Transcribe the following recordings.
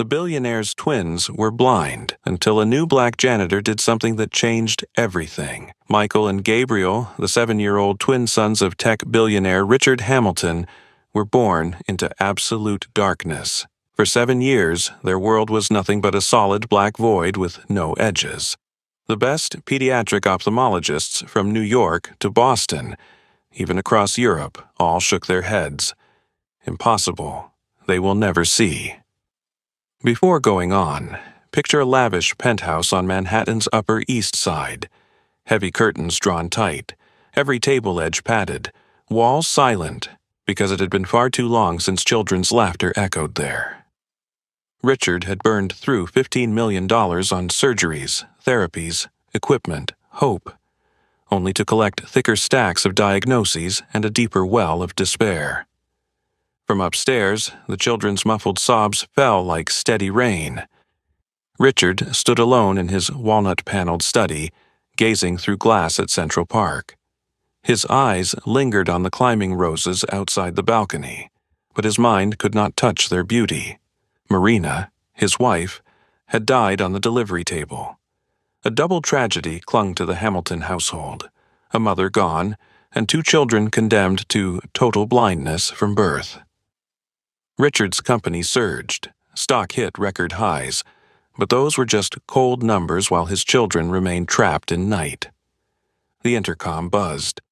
The billionaire's twins were blind until a new black janitor did something that changed everything. Michael and Gabriel, the 7-year-old twin sons of tech billionaire Richard Hamilton, were born into absolute darkness. For 7 years, their world was nothing but a solid black void with no edges. The best pediatric ophthalmologists from New York to Boston, even across Europe, all shook their heads. Impossible. They will never see. Before going on, picture a lavish penthouse on Manhattan's Upper East Side. Heavy curtains drawn tight, every table edge padded, walls silent, because it had been far too long since children's laughter echoed there. Richard had burned through $15 million on surgeries, therapies, equipment, hope, only to collect thicker stacks of diagnoses and a deeper well of despair. From upstairs, the children's muffled sobs fell like steady rain. Richard stood alone in his walnut-paneled study, gazing through glass at Central Park. His eyes lingered on the climbing roses outside the balcony, but his mind could not touch their beauty. Marina, his wife, had died on the delivery table. A double tragedy clung to the Hamilton household, a mother gone, and 2 children condemned to total blindness from birth. Richard's company surged. Stock hit record highs, but those were just cold numbers while his children remained trapped in night. The intercom buzzed.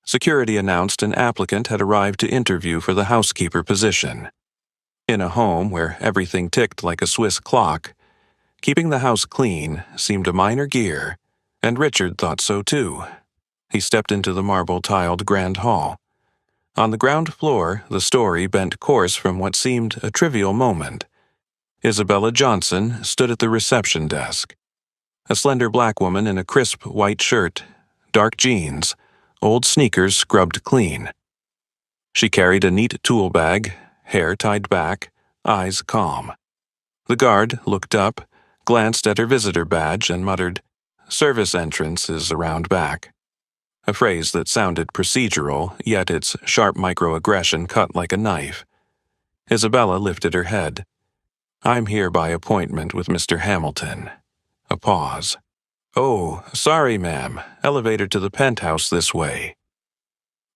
Security announced an applicant had arrived to interview for the housekeeper position. In a home where everything ticked like a Swiss clock, keeping the house clean seemed a minor gear, and Richard thought so too. He stepped into the marble-tiled grand hall. On the ground floor, the story bent course from what seemed a trivial moment. Isabella Johnson stood at the reception desk. A slender black woman in a crisp white shirt, dark jeans, old sneakers scrubbed clean. She carried a neat tool bag, hair tied back, eyes calm. The guard looked up, glanced at her visitor badge, and muttered, "Service entrance is around back." A phrase that sounded procedural, yet its sharp microaggression cut like a knife. Isabella lifted her head. "I'm here by appointment with Mr. Hamilton." A pause. "Oh, sorry, ma'am. Elevator to the penthouse this way."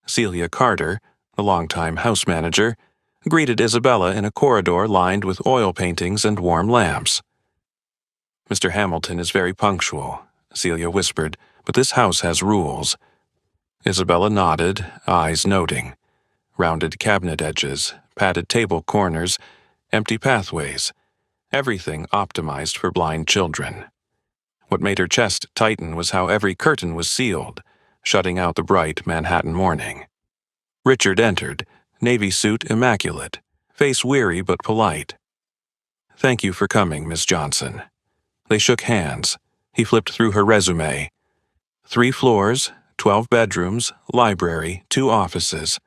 Celia Carter, the longtime house manager, greeted Isabella in a corridor lined with oil paintings and warm lamps. "Mr. Hamilton is very punctual," Celia whispered, "but this house has rules." Isabella nodded, eyes noting. Rounded cabinet edges, padded table corners, empty pathways, everything optimized for blind children. What made her chest tighten was how every curtain was sealed, shutting out the bright Manhattan morning. Richard entered, navy suit immaculate, face weary but polite. "Thank you for coming, Miss Johnson." They shook hands. He flipped through her resume. 3 floors, 12 bedrooms, library, 2 offices.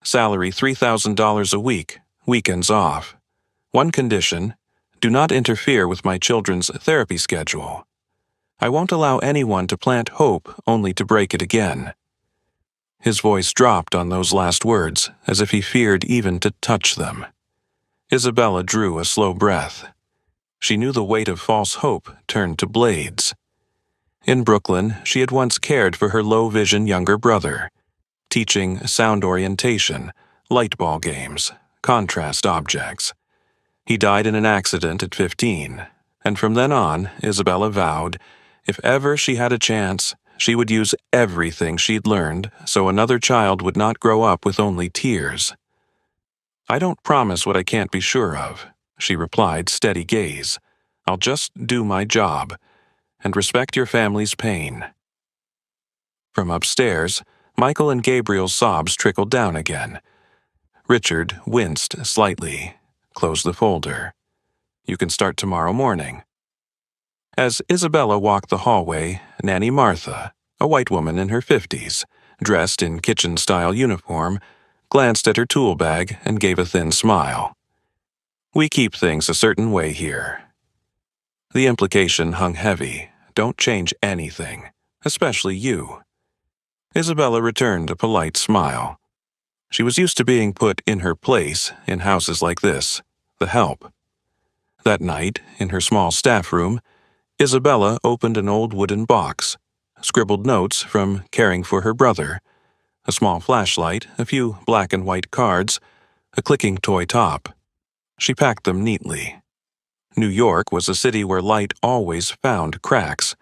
Salary $3,000 a week, weekends off. One condition: do not interfere with my children's therapy schedule. I won't allow anyone to plant hope only to break it again. His voice dropped on those last words, as if he feared even to touch them. Isabella drew a slow breath. She knew the weight of false hope turned to blades. In Brooklyn, she had once cared for her low-vision younger brother, teaching sound orientation, light ball games, contrast objects. He died in an accident at 15, and from then on, Isabella vowed, if ever she had a chance, she would use everything she'd learned so another child would not grow up with only tears. "I don't promise what I can't be sure of," she replied, steady gaze. "I'll just do my job, and respect your family's pain." From upstairs, Michael and Gabriel's sobs trickled down again. Richard winced slightly, closed the folder. "You can start tomorrow morning." As Isabella walked the hallway, Nanny Martha, a white woman in her 50s, dressed in kitchen-style uniform, glanced at her tool bag and gave a thin smile. "We keep things a certain way here." The implication hung heavy. Don't change anything, especially you. Isabella returned a polite smile. She was used to being put in her place in houses like this, the help. That night, in her small staff room, Isabella opened an old wooden box, scribbled notes from caring for her brother, a small flashlight, a few black and white cards, a clicking toy top. She packed them neatly. New York was a city where light always found cracks.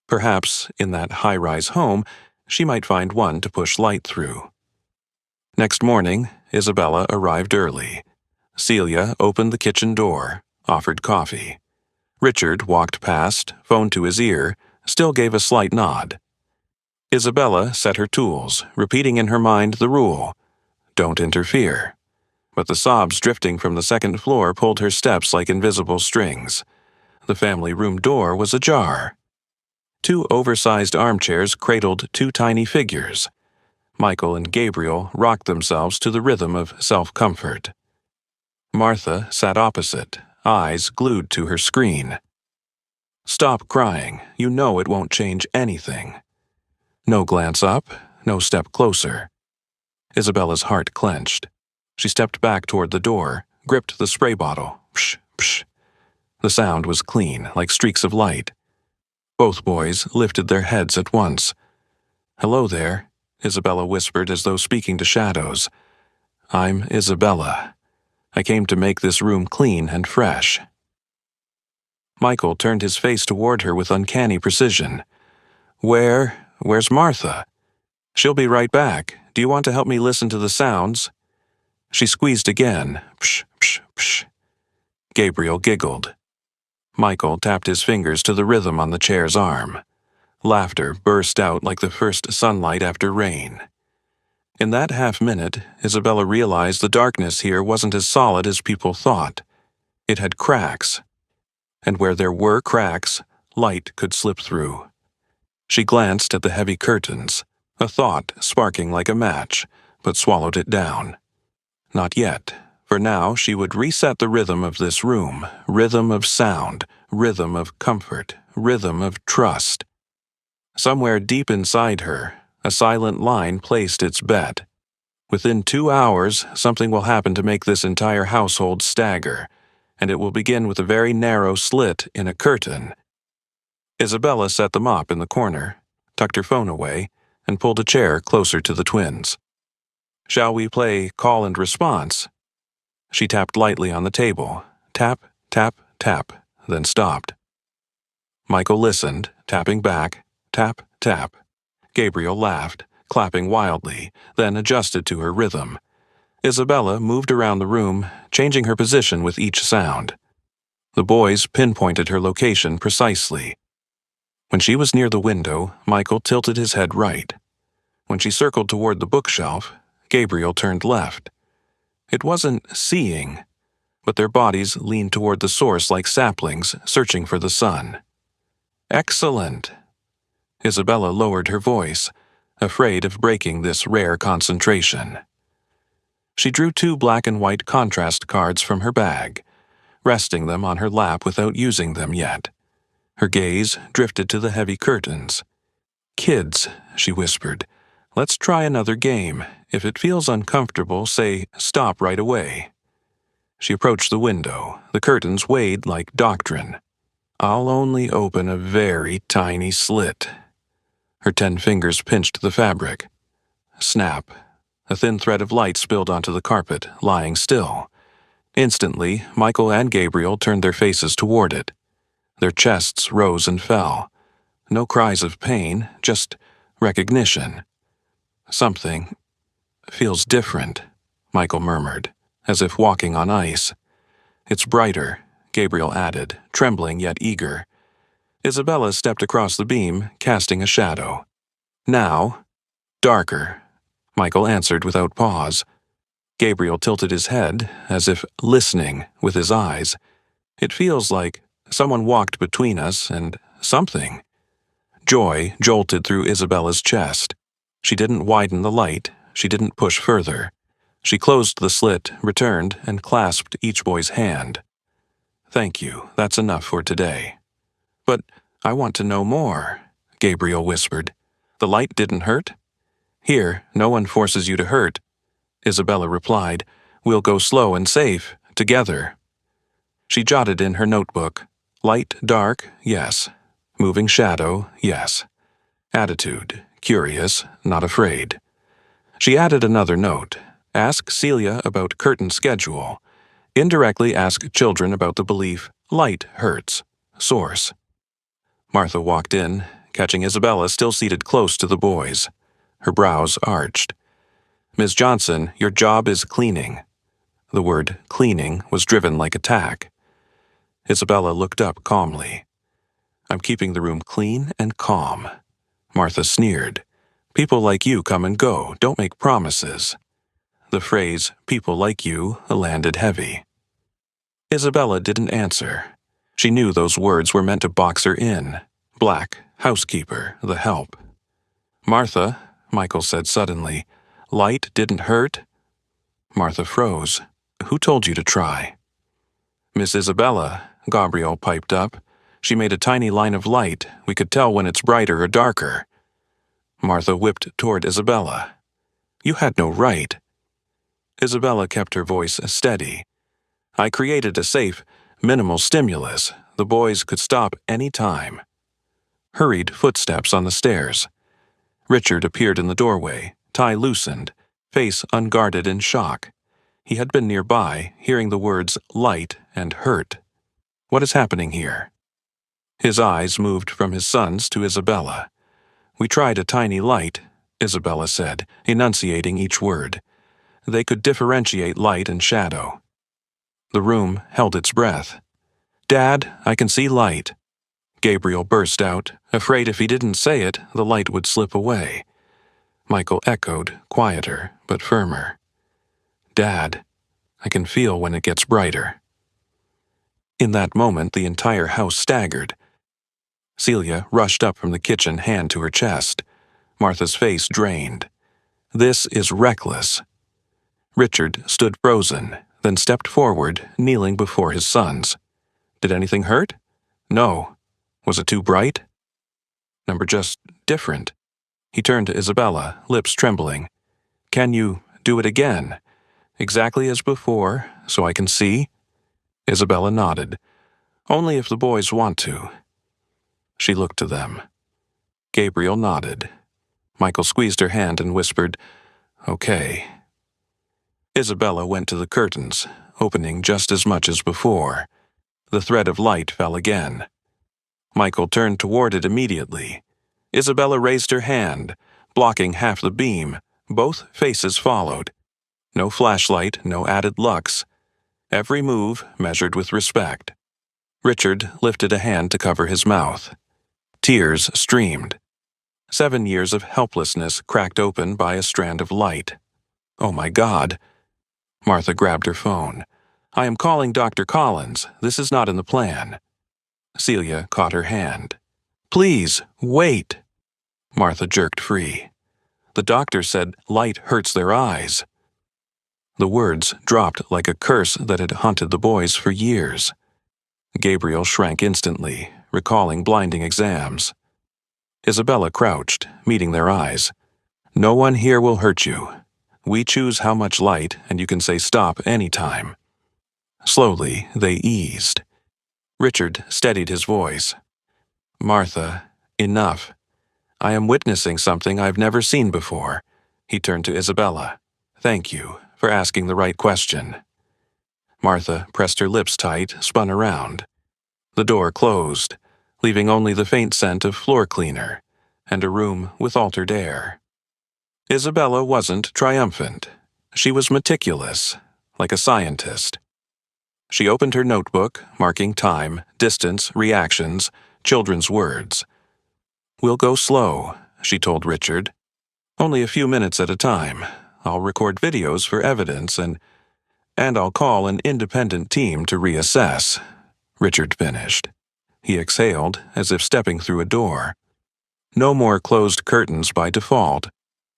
Perhaps, in that high-rise home, she might find one to push light through. Next morning, Isabella arrived early. Celia opened the kitchen door, offered coffee. Richard walked past, phone to his ear, still gave a slight nod. Isabella set her tools, repeating in her mind the rule, "Don't interfere." But the sobs drifting from the second floor pulled her steps like invisible strings. The family room door was ajar. Two oversized armchairs cradled two tiny figures. Michael and Gabriel rocked themselves to the rhythm of self-comfort. Martha sat opposite, eyes glued to her screen. "Stop crying. You know it won't change anything." No glance up, no step closer. Isabella's heart clenched. She stepped back toward the door, gripped the spray bottle. Psh, psh. The sound was clean, like streaks of light. Both boys lifted their heads at once. "Hello there," Isabella whispered as though speaking to shadows. "I'm Isabella. I came to make this room clean and fresh." Michael turned his face toward her with uncanny precision. Where's Martha?" "She'll be right back. Do you want to help me listen to the sounds?" She squeezed again. Psh, psh, psh. Gabriel giggled. Michael tapped his fingers to the rhythm on the chair's arm. Laughter burst out like the first sunlight after rain. In that half-minute, Isabella realized the darkness here wasn't as solid as people thought. It had cracks. And where there were cracks, light could slip through. She glanced at the heavy curtains, a thought sparking like a match, but swallowed it down. Not yet. For now, she would reset the rhythm of this room, rhythm of sound, rhythm of comfort, rhythm of trust. Somewhere deep inside her, a silent line placed its bet. Within 2 hours, something will happen to make this entire household stagger, and it will begin with a very narrow slit in a curtain. Isabella set the mop in the corner, tucked her phone away, and pulled a chair closer to the twins. "Shall we play call and response?" She tapped lightly on the table. Tap, tap, tap, then stopped. Michael listened, tapping back. Tap, tap. Gabriel laughed, clapping wildly, then adjusted to her rhythm. Isabella moved around the room, changing her position with each sound. The boys pinpointed her location precisely. When she was near the window, Michael tilted his head right. When she circled toward the bookshelf, Gabriel turned left. It wasn't seeing, but their bodies leaned toward the source like saplings searching for the sun. "Excellent!" Isabella lowered her voice, afraid of breaking this rare concentration. She drew 2 black and white contrast cards from her bag, resting them on her lap without using them yet. Her gaze drifted to the heavy curtains. "Kids," she whispered, "let's try another game. If it feels uncomfortable, say stop right away." She approached the window. The curtains weighed like doctrine. "I'll only open a very tiny slit." Her 10 fingers pinched the fabric. Snap. A thin thread of light spilled onto the carpet, lying still. Instantly, Michael and Gabriel turned their faces toward it. Their chests rose and fell. No cries of pain, just recognition. "Something feels different," Michael murmured, as if walking on ice. "It's brighter," Gabriel added, trembling yet eager. Isabella stepped across the beam, casting a shadow. "Now, darker," Michael answered without pause. Gabriel tilted his head, as if listening with his eyes. "It feels like someone walked between us and something." Joy jolted through Isabella's chest. She didn't widen the light. She didn't push further. She closed the slit, returned, and clasped each boy's hand. "Thank you. That's enough for today." "But I want to know more," Gabriel whispered. "The light didn't hurt?" "Here, no one forces you to hurt," Isabella replied. "We'll go slow and safe, together." She jotted in her notebook. Light, dark, yes. Moving shadow, yes. Attitude, curious, not afraid. She added another note. Ask Celia about curtain schedule. Indirectly ask children about the belief light hurts. Source. Martha walked in, catching Isabella still seated close to the boys. Her brows arched. Ms. Johnson, your job is cleaning. The word cleaning was driven like a tack. Isabella looked up calmly. I'm keeping the room clean and calm. Martha sneered. People like you come and go, don't make promises. The phrase, people like you, landed heavy. Isabella didn't answer. She knew those words were meant to box her in. Black, housekeeper, the help. Martha, Michael said suddenly, light didn't hurt? Martha froze. Who told you to try? Miss Isabella, Gabriel piped up. She made a tiny line of light. We could tell when it's brighter or darker. Martha whipped toward Isabella. You had no right. Isabella kept her voice steady. I created a safe, minimal stimulus. The boys could stop any time. Hurried footsteps on the stairs. Richard appeared in the doorway, tie loosened, face unguarded in shock. He had been nearby, hearing the words light and hurt. What is happening here? His eyes moved from his sons to Isabella. We tried a tiny light, Isabella said, enunciating each word. They could differentiate light and shadow. The room held its breath. Dad, I can see light. Gabriel burst out, afraid if he didn't say it, the light would slip away. Michael echoed, quieter but firmer. Dad, I can feel when it gets brighter. In that moment, the entire house staggered. Celia rushed up from the kitchen, hand to her chest. Martha's face drained. This is reckless. Richard stood frozen, then stepped forward, kneeling before his sons. Did anything hurt? No. Was it too bright? Number just different. He turned to Isabella, lips trembling. Can you do it again? Exactly as before, so I can see? Isabella nodded. Only if the boys want to. She looked to them. Gabriel nodded. Michael squeezed her hand and whispered, Okay. Isabella went to the curtains, opening just as much as before. The thread of light fell again. Michael turned toward it immediately. Isabella raised her hand, blocking half the beam. Both faces followed. No flashlight, no added lux. Every move measured with respect. Richard lifted a hand to cover his mouth. Tears streamed. 7 years of helplessness cracked open by a strand of light. Oh my God. Martha grabbed her phone. I am calling Dr. Collins. This is not in the plan. Celia caught her hand. Please, wait. Martha jerked free. The doctor said light hurts their eyes. The words dropped like a curse that had haunted the boys for years. Gabriel shrank instantly, recalling blinding exams. Isabella crouched, meeting their eyes. No one here will hurt you. We choose how much light, and you can say stop any time. Slowly, they eased. Richard steadied his voice. Martha, enough. I am witnessing something I've never seen before. He turned to Isabella. Thank you for asking the right question. Martha pressed her lips tight, spun around. The door closed, leaving only the faint scent of floor cleaner and a room with altered air. Isabella wasn't triumphant. She was meticulous, like a scientist. She opened her notebook, marking time, distance, reactions, children's words. We'll go slow, she told Richard. Only a few minutes at a time. I'll record videos for evidence and I'll call an independent team to reassess. Richard finished. He exhaled, as if stepping through a door. No more closed curtains by default.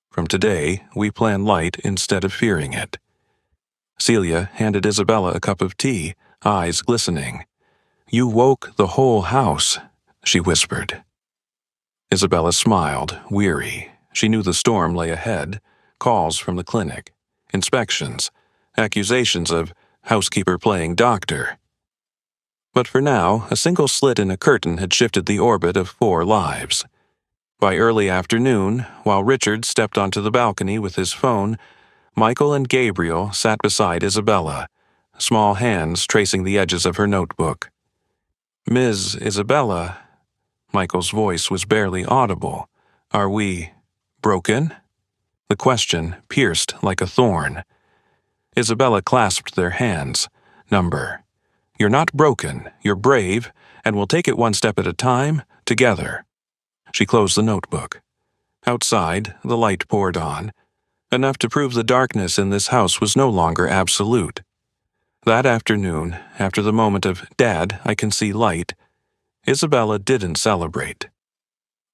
From today, we plan light instead of fearing it. Celia handed Isabella a cup of tea, eyes glistening. You woke the whole house, she whispered. Isabella smiled, weary. She knew the storm lay ahead. Calls from the clinic, inspections, accusations of housekeeper playing doctor. But for now, a single slit in a curtain had shifted the orbit of 4 lives. By early afternoon, while Richard stepped onto the balcony with his phone, Michael and Gabriel sat beside Isabella, small hands tracing the edges of her notebook. "Ms. Isabella," Michael's voice was barely audible. "Are we broken?" The question pierced like a thorn. Isabella clasped their hands. "Number. You're not broken, you're brave, and we'll take it one step at a time, together." She closed the notebook. Outside, the light poured on, enough to prove the darkness in this house was no longer absolute. That afternoon, after the moment of "Dad, I can see light," Isabella didn't celebrate.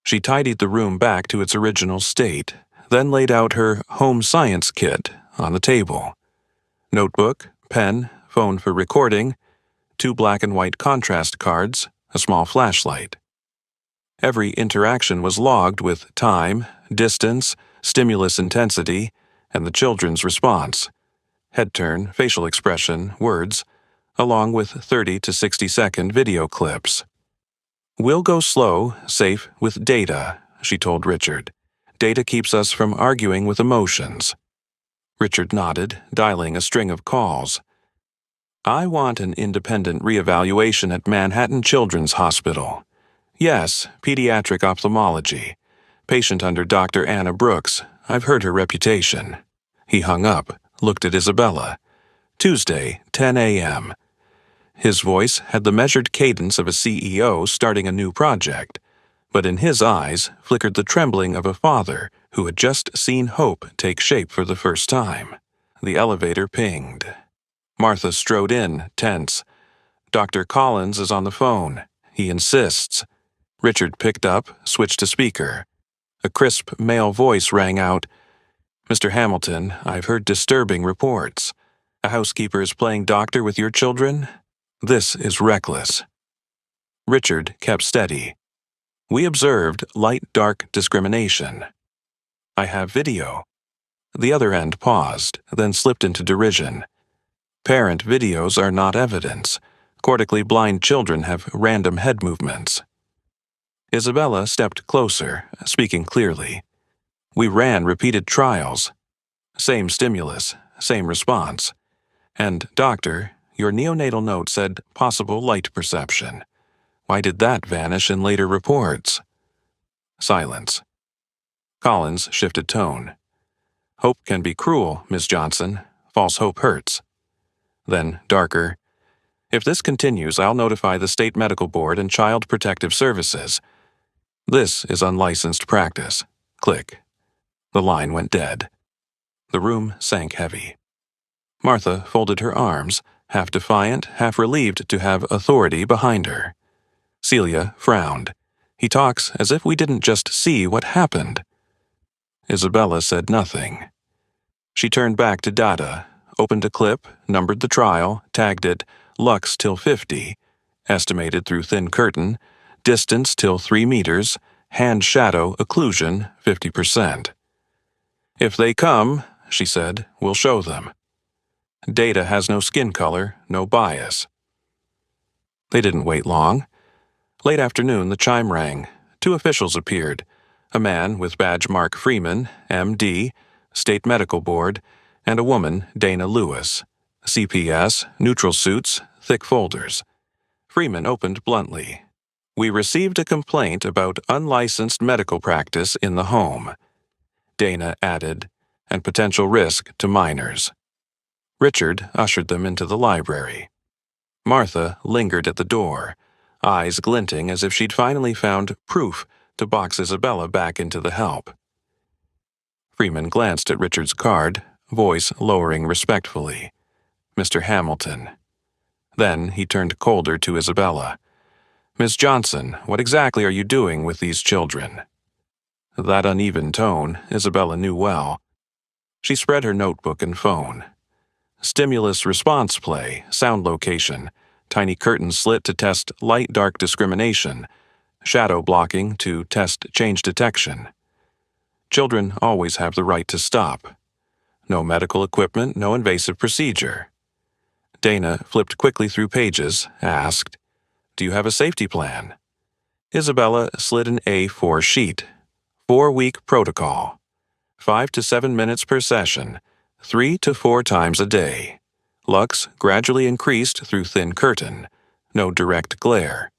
She tidied the room back to its original state, then laid out her home science kit on the table. Notebook, pen, phone for recording, 2 black and white contrast cards, a small flashlight. Every interaction was logged with time, distance, stimulus intensity, and the children's response. Head turn, facial expression, words, along with 30 to 60-second video clips. "We'll go slow, safe, with data," she told Richard. "Data keeps us from arguing with emotions." Richard nodded, dialing a string of calls. "I want an independent reevaluation at Manhattan Children's Hospital. Yes, pediatric ophthalmology. Patient under Dr. Anna Brooks. I've heard her reputation." He hung up, looked at Isabella. "Tuesday, 10 a.m. His voice had the measured cadence of a CEO starting a new project, but in his eyes flickered the trembling of a father who had just seen hope take shape for the first time. The elevator pinged. Martha strode in, tense. "Dr. Collins is on the phone. He insists." Richard picked up, switched to speaker. A crisp male voice rang out. "Mr. Hamilton, I've heard disturbing reports. A housekeeper is playing doctor with your children? This is reckless." Richard kept steady. "We observed light-dark discrimination." "I have video." The other end paused, then slipped into derision. "Parent videos are not evidence. Cortically blind children have random head movements." Isabella stepped closer, speaking clearly. "We ran repeated trials. Same stimulus, same response. And, doctor, your neonatal note said possible light perception. Why did that vanish in later reports?" Silence. Collins shifted tone. "Hope can be cruel, Miss Johnson. False hope hurts." Then, darker. "If this continues, I'll notify the State Medical Board and Child Protective Services. This is unlicensed practice." Click. The line went dead. The room sank heavy. Martha folded her arms, half defiant, half relieved to have authority behind her. Celia frowned. "He talks as if we didn't just see what happened." Isabella said nothing. She turned back to data, opened a clip, numbered the trial, tagged it, lux till 50, estimated through thin curtain, distance till 3 meters, hand shadow occlusion 50%. "If they come," she said, "we'll show them. Data has no skin color, no bias." They didn't wait long. Late afternoon, the chime rang. 2 officials appeared. A man with badge mark Freeman, M.D., State Medical Board, and a woman, Dana Lewis. CPS, neutral suits, thick folders. Freeman opened bluntly. "We received a complaint about unlicensed medical practice in the home." Dana added, "and potential risk to minors." Richard ushered them into the library. Martha lingered at the door, eyes glinting as if she'd finally found proof to box Isabella back into the help. Freeman glanced at Richard's card, voice lowering respectfully. "Mr. Hamilton." Then he turned colder to Isabella. "Miss Johnson, what exactly are you doing with these children?" That uneven tone, Isabella knew well. She spread her notebook and phone. Stimulus response play, sound location, tiny curtain slit to test light-dark discrimination, shadow blocking to test change detection. Children always have the right to stop. No medical equipment, no invasive procedure. Dana flipped quickly through pages, asked, Do you have a safety plan? Isabella slid an A4 sheet. 4-week protocol. 5 to 7 minutes per session, 3 to 4 times a day. Lux gradually increased through thin curtain. No direct glare.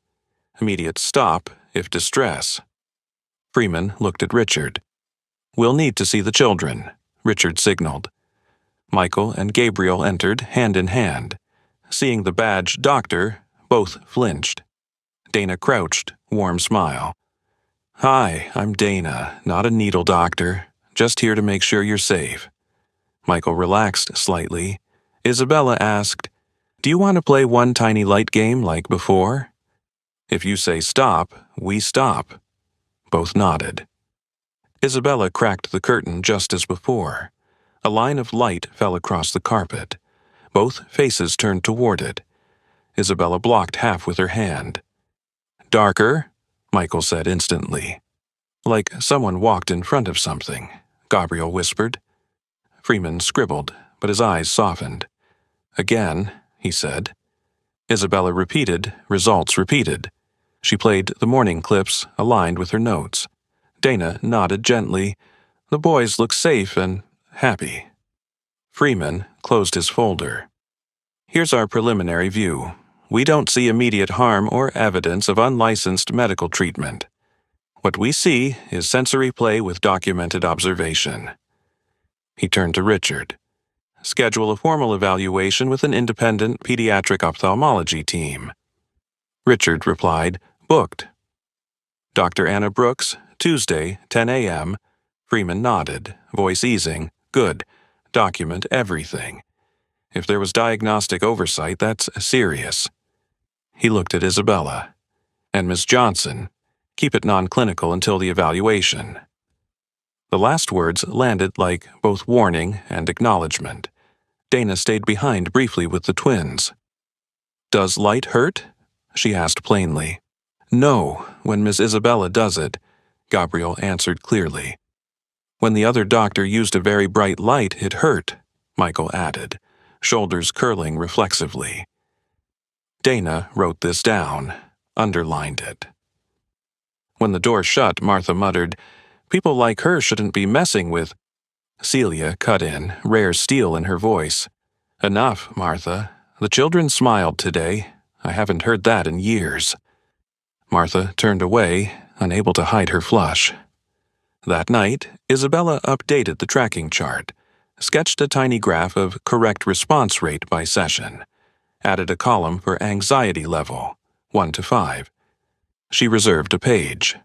Immediate stop if distress. Freeman looked at Richard. We'll need to see the children, Richard signaled. Michael and Gabriel entered hand in hand. Seeing the badged doctor, both flinched. Dana crouched, warm smile. Hi, I'm Dana, not a needle doctor. Just here to make sure you're safe. Michael relaxed slightly. Isabella asked, Do you want to play one tiny light game like before? If you say stop, we stop. Both nodded. Isabella cracked the curtain just as before. A line of light fell across the carpet. Both faces turned toward it. Isabella blocked half with her hand. Darker, Michael said instantly. Like someone walked in front of something, Gabriel whispered. Freeman scribbled, but his eyes softened. Again, he said. Isabella repeated, results repeated. She played the morning clips aligned with her notes. Dana nodded gently. The boys look safe and happy. Freeman closed his folder. Here's our preliminary view. We don't see immediate harm or evidence of unlicensed medical treatment. What we see is sensory play with documented observation. He turned to Richard. Schedule a formal evaluation with an independent pediatric ophthalmology team. Richard replied, Booked. Dr. Anna Brooks, Tuesday, 10 a.m. Freeman nodded, voice easing. Good. Document everything. If there was diagnostic oversight, that's serious. He looked at Isabella. And Miss Johnson, keep it non-clinical until the evaluation. The last words landed like both warning and acknowledgement. Dana stayed behind briefly with the twins. Does light hurt? She asked plainly. No, when Miss Isabella does it, Gabriel answered clearly. When the other doctor used a very bright light, it hurt, Michael added, shoulders curling reflexively. Dana wrote this down, underlined it. When the door shut, Martha muttered, People like her shouldn't be messing with. Celia cut in, rare steel in her voice. Enough, Martha. The children smiled today. I haven't heard that in years. Martha turned away, unable to hide her flush. That night, Isabella updated the tracking chart, sketched a tiny graph of correct response rate by session, added a column for anxiety level, 1 to 5. She reserved a page.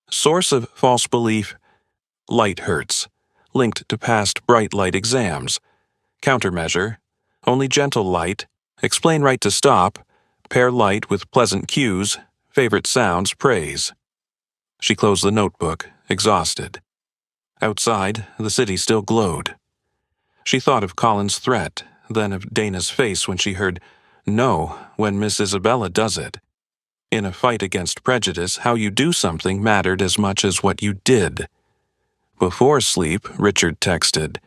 Source of false belief, light hurts, linked to past bright light exams. Countermeasure, only gentle light, explain right to stop, pair light with pleasant cues, favorite sounds praise. She closed the notebook, exhausted. Outside, the city still glowed. She thought of Colin's threat, then of Dana's face when she heard, No, when Miss Isabella does it. In a fight against prejudice, how you do something mattered as much as what you did. Before sleep, Richard texted,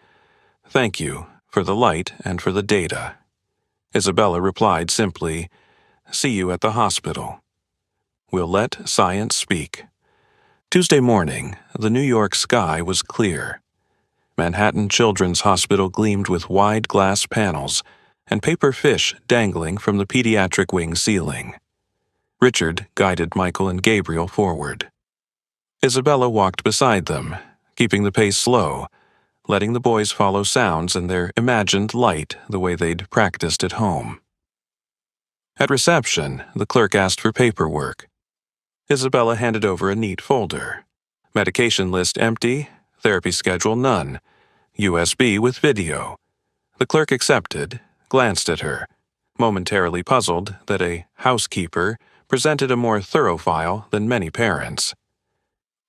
Thank you for the light and for the data. Isabella replied simply, See you at the hospital. We'll let science speak. Tuesday morning, the New York sky was clear. Manhattan Children's Hospital gleamed with wide glass panels and paper fish dangling from the pediatric wing ceiling. Richard guided Michael and Gabriel forward. Isabella walked beside them, keeping the pace slow, letting the boys follow sounds and their imagined light the way they'd practiced at home. At reception, the clerk asked for paperwork. Isabella handed over a neat folder. Medication list empty, therapy schedule none, USB with video. The clerk accepted, glanced at her, momentarily puzzled that a housekeeper presented a more thorough file than many parents.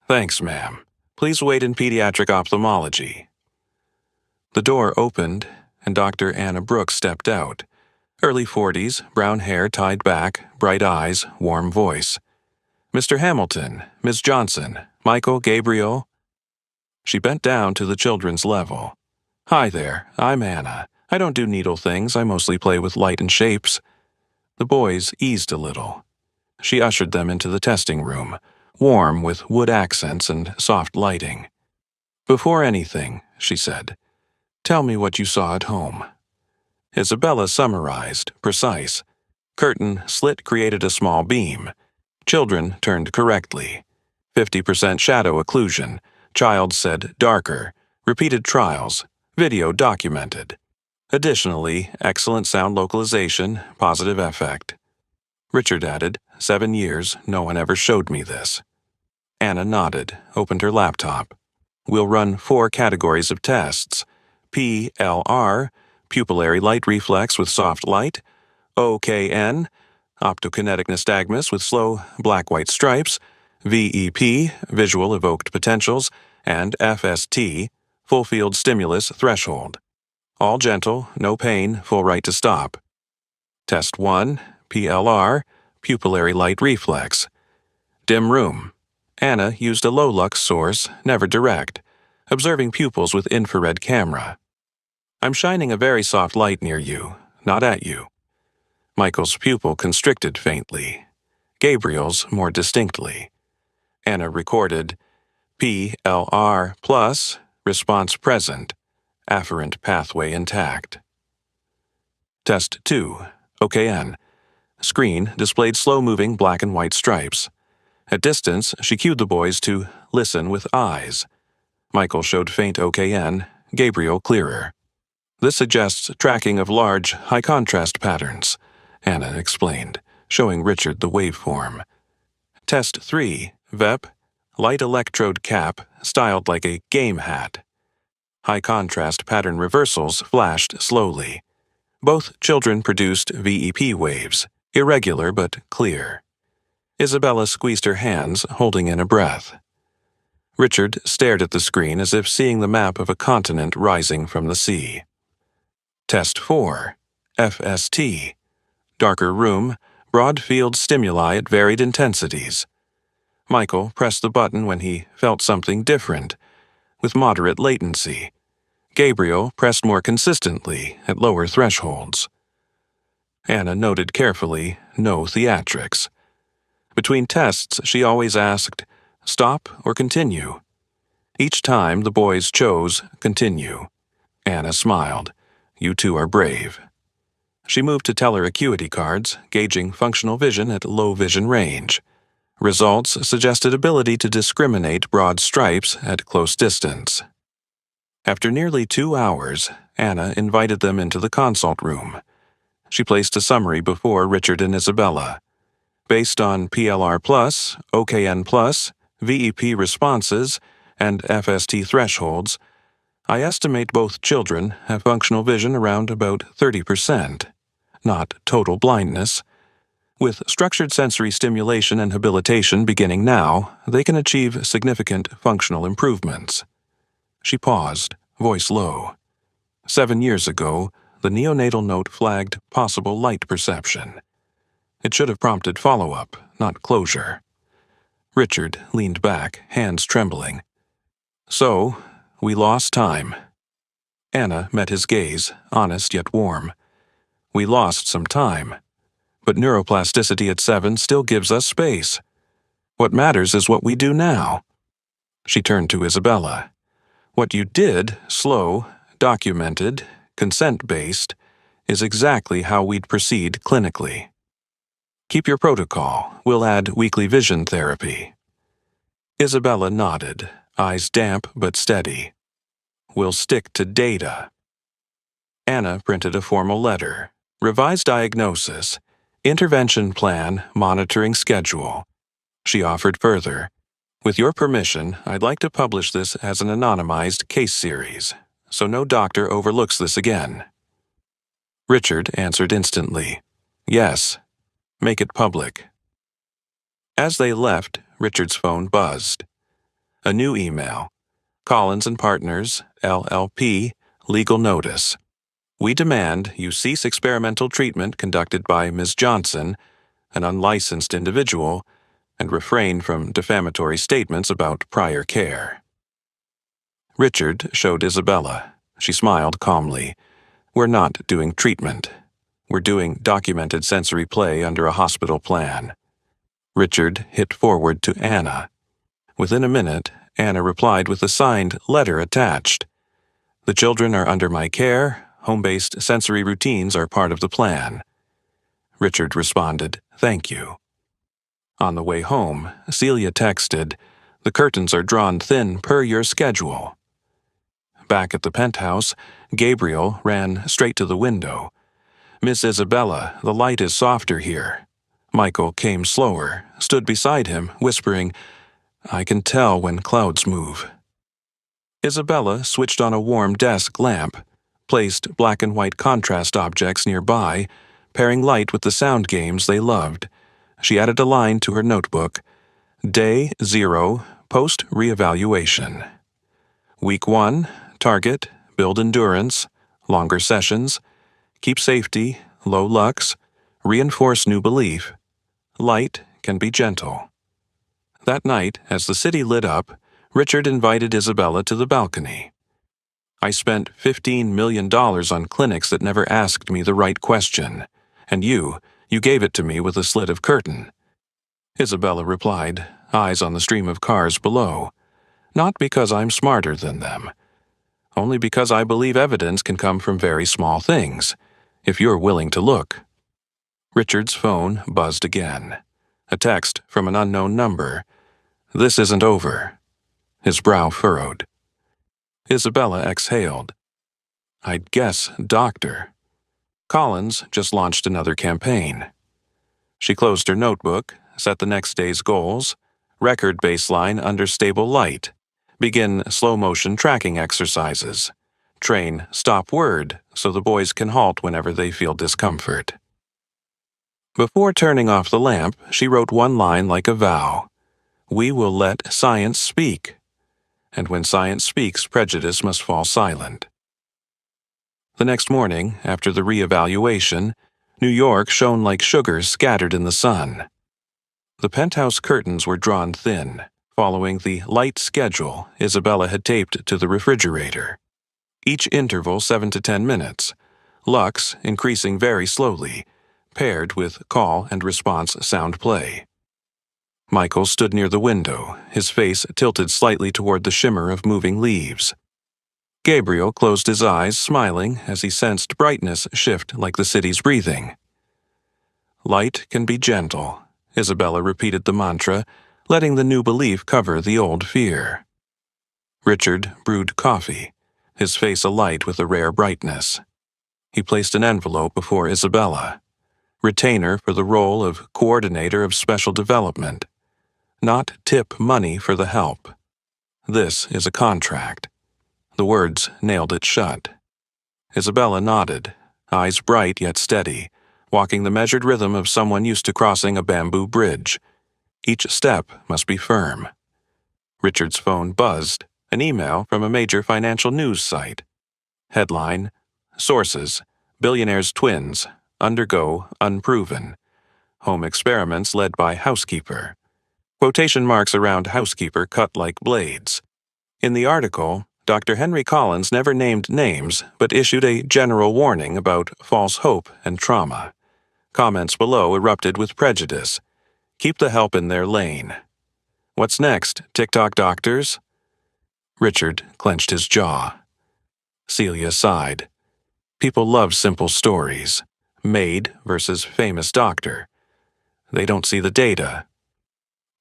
Thanks, ma'am. Please wait in pediatric ophthalmology. The door opened, and Dr. Anna Brooks stepped out. Early 40s, brown hair tied back, bright eyes, warm voice. Mr. Hamilton, Miss Johnson, Michael, Gabriel. She bent down to the children's level. Hi there, I'm Anna. I don't do needle things, I mostly play with light and shapes. The boys eased a little. She ushered them into the testing room, warm with wood accents and soft lighting. "Before anything," she said, "tell me what you saw at home." Isabella summarized, precise. Curtain slit created a small beam. Children turned correctly. 50% shadow occlusion. Child said darker. Repeated trials. Video documented. Additionally, excellent sound localization, positive effect. Richard added, 7 years, no one ever showed me this. Anna nodded, opened her laptop. We'll run 4 categories of tests. PLR, pupillary light reflex with soft light. OKN, optokinetic nystagmus with slow black-white stripes. VEP, visual evoked potentials. And FST, full field stimulus threshold. All gentle, no pain, full right to stop. Test 1, PLR, pupillary light reflex. Dim room. Anna used a low-lux source, never direct, observing pupils with infrared camera. I'm shining a very soft light near you, not at you. Michael's pupil constricted faintly. Gabriel's more distinctly. Anna recorded PLR plus, response present, afferent pathway intact. Test 2, OKN. Screen displayed slow-moving black and white stripes. At distance, she cued the boys to listen with eyes. Michael showed faint OKN, Gabriel clearer. This suggests tracking of large, high-contrast patterns, Anna explained, showing Richard the waveform. Test 3, VEP, light electrode cap, styled like a game hat. High-contrast pattern reversals flashed slowly. Both children produced VEP waves, irregular but clear. Isabella squeezed her hands, holding in a breath. Richard stared at the screen as if seeing the map of a continent rising from the sea. Test 4, FST, darker room, broad field stimuli at varied intensities. Michael pressed the button when he felt something different, with moderate latency. Gabriel pressed more consistently at lower thresholds. Anna noted carefully, no theatrics. Between tests, she always asked, stop or continue? Each time, the boys chose continue. Anna smiled. You two are brave. She moved to teller acuity cards, gauging functional vision at low vision range. Results suggested ability to discriminate broad stripes at close distance. After nearly 2 hours, Anna invited them into the consult room. She placed a summary before Richard and Isabella. Based on PLR+, OKN+, VEP responses, and FST thresholds, I estimate both children have functional vision around about 30%, not total blindness. With structured sensory stimulation and habilitation beginning now, they can achieve significant functional improvements. She paused, voice low. 7 years ago, the neonatal note flagged possible light perception. It should have prompted follow-up, not closure. Richard leaned back, hands trembling. So, we lost time. Anna met his gaze, honest yet warm. We lost some time. But neuroplasticity at 7 still gives us space. What matters is what we do now. She turned to Isabella. What you did, slow, documented, consent-based, is exactly how we'd proceed clinically. Keep your protocol. We'll add weekly vision therapy. Isabella nodded, eyes damp but steady. We'll stick to data. Anna printed a formal letter. Revised diagnosis. Intervention plan, monitoring schedule. She offered further. With your permission, I'd like to publish this as an anonymized case series, so no doctor overlooks this again. Richard answered instantly. Yes. Make it public. As they left, Richard's phone buzzed. A new email. Collins and Partners, LLP, legal notice. We demand you cease experimental treatment conducted by Ms. Johnson, an unlicensed individual, and refrain from defamatory statements about prior care. Richard showed Isabella. She smiled calmly. We're not doing treatment. We're doing documented sensory play under a hospital plan. Richard hit forward to Anna. Within a minute, Anna replied with a signed letter attached. "The children are under my care. Home-based sensory routines are part of the plan." Richard responded, "Thank you." On the way home, Celia texted, "The curtains are drawn thin per your schedule." Back at the penthouse, Gabriel ran straight to the window. "Miss Isabella, the light is softer here." Michael came slower, stood beside him, whispering, "I can tell when clouds move." Isabella switched on a warm desk lamp, placed black and white contrast objects nearby, pairing light with the sound games they loved. She added a line to her notebook, "Day 0, post-reevaluation. Week 1, target, build endurance, longer sessions, keep safety, low lux, reinforce new belief. Light can be gentle." That night, as the city lit up, Richard invited Isabella to the balcony. "I spent $15 million on clinics that never asked me the right question, and you gave it to me with a slit of curtain." Isabella replied, eyes on the stream of cars below. "Not because I'm smarter than them. Only because I believe evidence can come from very small things, if you're willing to look." Richard's phone buzzed again. A text from an unknown number. "This isn't over." His brow furrowed. Isabella exhaled. "I'd guess doctor." Collins just launched another campaign. She closed her notebook, set the next day's goals, record baseline under stable light, begin slow-motion tracking exercises, train stop word so the boys can halt whenever they feel discomfort. Before turning off the lamp, she wrote one line like a vow. "We will let science speak. And when science speaks, prejudice must fall silent." The next morning, after the reevaluation, New York shone like sugar scattered in the sun. The penthouse curtains were drawn thin, following the light schedule Isabella had taped to the refrigerator. Each interval 7 to 10 minutes, lux increasing very slowly, paired with call and response sound play. Michael stood near the window, his face tilted slightly toward the shimmer of moving leaves. Gabriel closed his eyes, smiling as he sensed brightness shift like the city's breathing. "Light can be gentle," Isabella repeated the mantra, letting the new belief cover the old fear. Richard brewed coffee, his face alight with a rare brightness. He placed an envelope before Isabella. Retainer for the role of coordinator of special development. Not tip money for the help. This is a contract. The words nailed it shut. Isabella nodded, eyes bright yet steady, walking the measured rhythm of someone used to crossing a bamboo bridge. Each step must be firm. Richard's phone buzzed, an email from a major financial news site. Headline, "Sources, Billionaire's twins, undergo unproven. Home experiments led by housekeeper." Quotation marks around housekeeper cut like blades. In the article, Dr. Henry Collins never named names but issued a general warning about false hope and trauma. Comments below erupted with prejudice. "Keep the help in their lane." "What's next, TikTok doctors?" Richard clenched his jaw. Celia sighed. People love simple stories. Maid versus famous doctor. They don't see the data.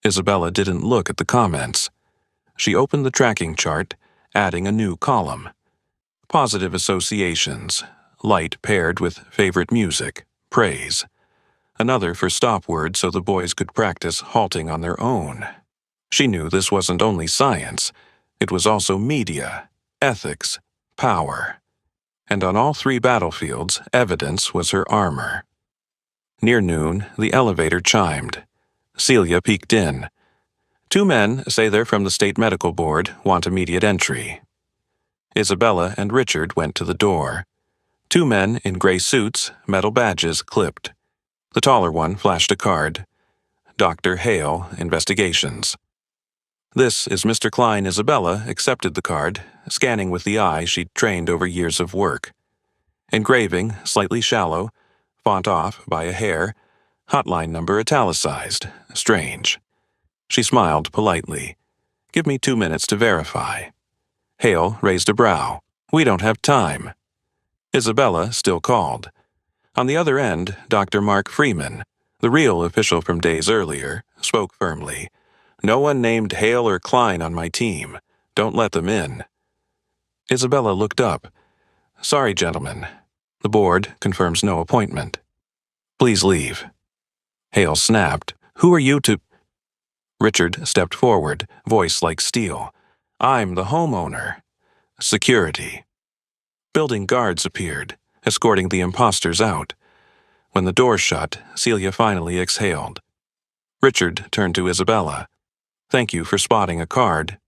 Isabella didn't look at the comments. She opened the tracking chart, adding a new column. Positive associations, light paired with favorite music, praise. Another for stop word so the boys could practice halting on their own. She knew this wasn't only science, it was also media, ethics, power. And on all three battlefields, evidence was her armor. Near noon, the elevator chimed. Celia peeked in. "Two men say they're from the State Medical Board, want immediate entry." Isabella and Richard went to the door. Two men in gray suits, metal badges clipped. The taller one flashed a card. "Dr. Hale, Investigations." "This is Mr. Klein." Isabella accepted the card, scanning with the eye she'd trained over years of work. Engraving, slightly shallow, font off by a hair, Hotline number italicized. Strange. She smiled politely. Give me 2 minutes to verify. Hale raised a brow. We don't have time. Isabella still called. On the other end, Dr. Mark Freeman, the real official from days earlier, spoke firmly. No one named Hale or Klein on my team. Don't let them in. Isabella looked up. Sorry, gentlemen. The board confirms no appointment. Please leave. Hale snapped. Who are you to... Richard stepped forward, voice like steel. I'm the homeowner. Security. Building guards appeared, escorting the imposters out. When the door shut, Celia finally exhaled. Richard turned to Isabella. Thank you for spotting a card.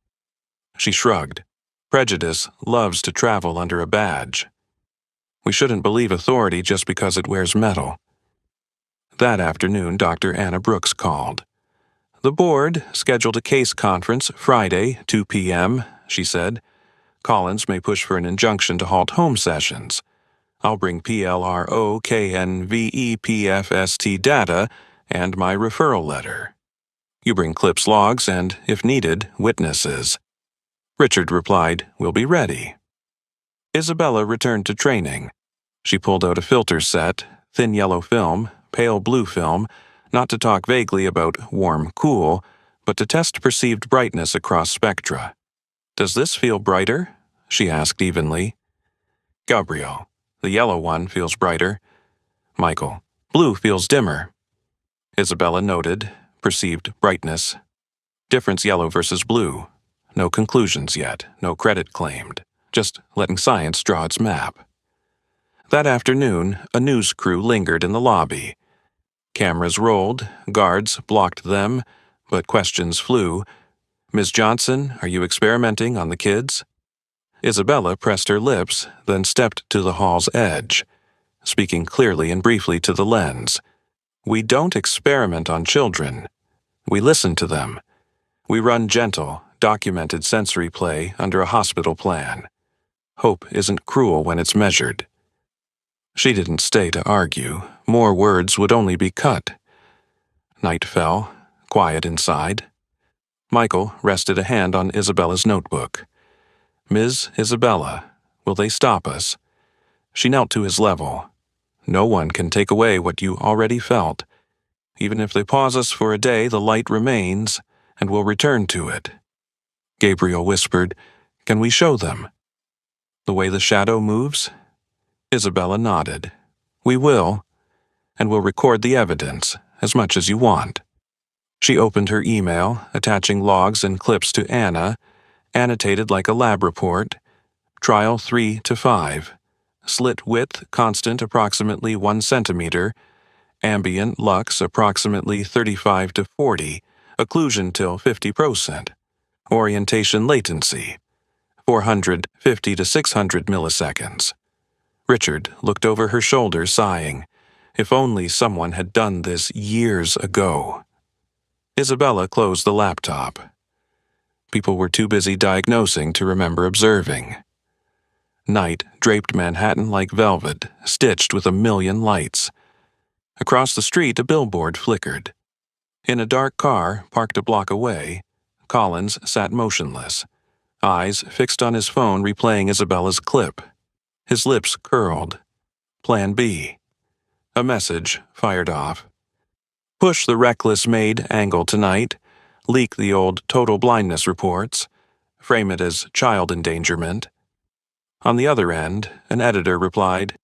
She shrugged. Prejudice loves to travel under a badge. We shouldn't believe authority just because it wears metal. That afternoon, Dr. Anna Brooks called. The board scheduled a case conference Friday, 2 p.m., she said. Collins may push for an injunction to halt home sessions. I'll bring PLROKNVEPFST data and my referral letter. You bring clips logs and, if needed, witnesses. Richard replied, We'll be ready. Isabella returned to training. She pulled out a filter set, thin yellow film, pale blue film, not to talk vaguely about warm-cool, but to test perceived brightness across spectra. Does this feel brighter? She asked evenly. Gabriel, the yellow one feels brighter. Michael, blue feels dimmer. Isabella noted, perceived brightness. Difference yellow versus blue. No conclusions yet, no credit claimed. Just letting science draw its map. That afternoon, a news crew lingered in the lobby. Cameras rolled, guards blocked them, but questions flew. Ms. Johnson, are you experimenting on the kids? Isabella pressed her lips, then stepped to the hall's edge, speaking clearly and briefly to the lens. We don't experiment on children. We listen to them. We run gentle, documented sensory play under a hospital plan. Hope isn't cruel when it's measured. She didn't stay to argue. More words would only be cut. Night fell, quiet inside. Michael rested a hand on Isabella's notebook. Ms. Isabella, will they stop us? She knelt to his level. No one can take away what you already felt. Even if they pause us for a day, the light remains, and we'll return to it. Gabriel whispered, Can we show them? The way the shadow moves? Isabella nodded. We will, and we'll record the evidence, as much as you want. She opened her email, attaching logs and clips to Anna, annotated like a lab report. Trial 3 to 5. Slit width constant approximately 1 centimeter. Ambient lux approximately 35 to 40. Occlusion till 50%. Orientation latency 450 to 600 milliseconds. Richard looked over her shoulder, sighing. If only someone had done this years ago. Isabella closed the laptop. People were too busy diagnosing to remember observing. Night draped Manhattan like velvet, stitched with a million lights. Across the street, a billboard flickered. In a dark car, parked a block away, Collins sat motionless, eyes fixed on his phone replaying Isabella's clip. His lips curled. Plan B. A message fired off. Push the reckless Maid angle tonight. Leak the old total blindness reports. Frame it as child endangerment. On the other end, an editor replied,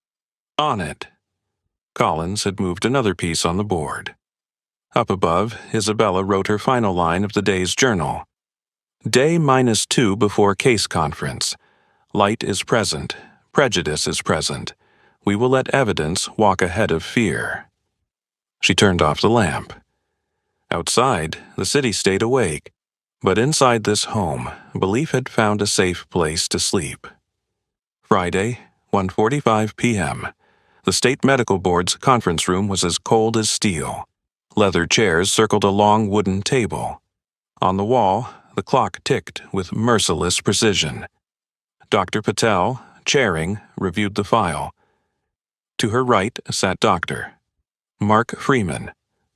On it. Collins had moved another piece on the board. Up above, Isabella wrote her final line of the day's journal. Day -2 before case conference. Light is present. Prejudice is present. We will let evidence walk ahead of fear. She turned off the lamp. Outside, the city stayed awake, but inside this home, belief had found a safe place to sleep. Friday, 1:45 p.m. The State Medical Board's conference room was as cold as steel. Leather chairs circled a long wooden table. On the wall, the clock ticked with merciless precision. Dr. Patel, chairing, reviewed the file. To her right sat Dr. Mark Freeman,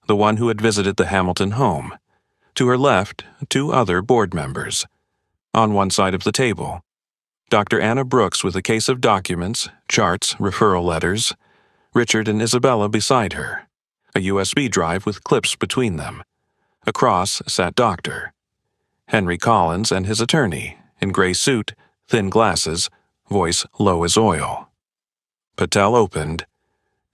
the one who had visited the Hamilton home. To her left, 2 other board members. On one side of the table, Dr. Anna Brooks with a case of documents, charts, referral letters, Richard and Isabella beside her, a USB drive with clips between them. Across sat Dr. Henry Collins and his attorney, in gray suit, thin glasses, voice low as oil. Patel opened.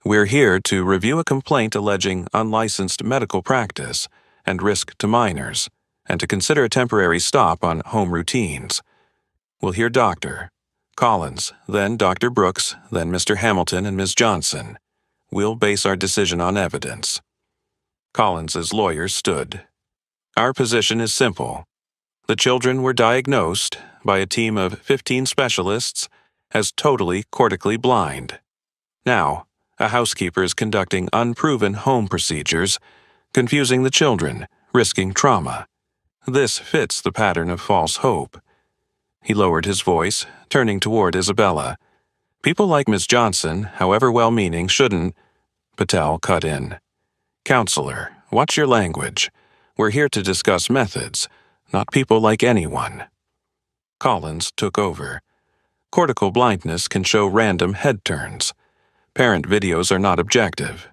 "We're here to review a complaint alleging unlicensed medical practice and risk to minors, and to consider a temporary stop on home routines. We'll hear Dr. Collins, then Dr. Brooks, then Mr. Hamilton and Ms. Johnson. We'll base our decision on evidence." Collins's lawyer stood. "Our position is simple. The children were diagnosed by a team of 15 specialists as totally cortically blind. Now, a housekeeper is conducting unproven home procedures, confusing the children, risking trauma. This fits the pattern of false hope." He lowered his voice, turning toward Isabella. "People like Miss Johnson, however well-meaning, shouldn't—" Patel cut in. "Counselor, watch your language. We're here to discuss methods, not people like anyone." Collins took over. "Cortical blindness can show random head turns. Parent videos are not objective.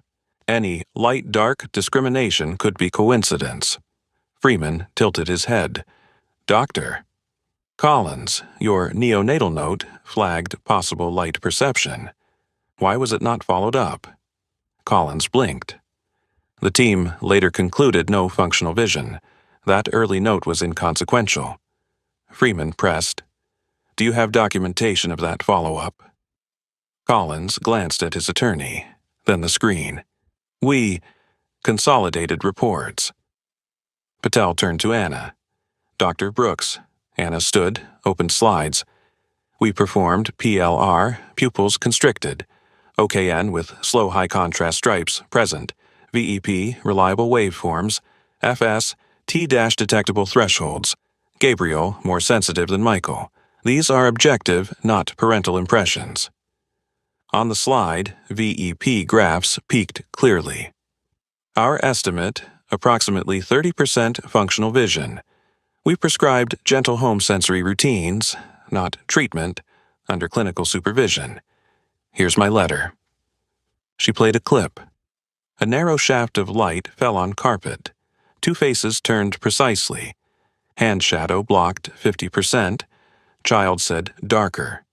Any light-dark discrimination could be coincidence." Freeman tilted his head. "Doctor." "Collins, your neonatal note flagged possible light perception. Why was it not followed up?" Collins blinked. "The team later concluded no functional vision. That early note was inconsequential." Freeman pressed. "Do you have documentation of that follow-up?" Collins glanced at his attorney, then the screen. "We consolidated reports." Patel turned to Anna. "Dr. Brooks." Anna stood, opened slides. "We performed PLR, pupils constricted. OKN with slow high-contrast stripes, present. VEP, reliable waveforms. FS, T-detectable thresholds. Gabriel, more sensitive than Michael. These are objective, not parental impressions." On the slide, VEP graphs peaked clearly. "Our estimate, approximately 30% functional vision. We prescribed gentle home sensory routines, not treatment, under clinical supervision. Here's my letter." She played a clip. A narrow shaft of light fell on carpet. 2 faces turned precisely. Hand shadow blocked 50%. Child said darker.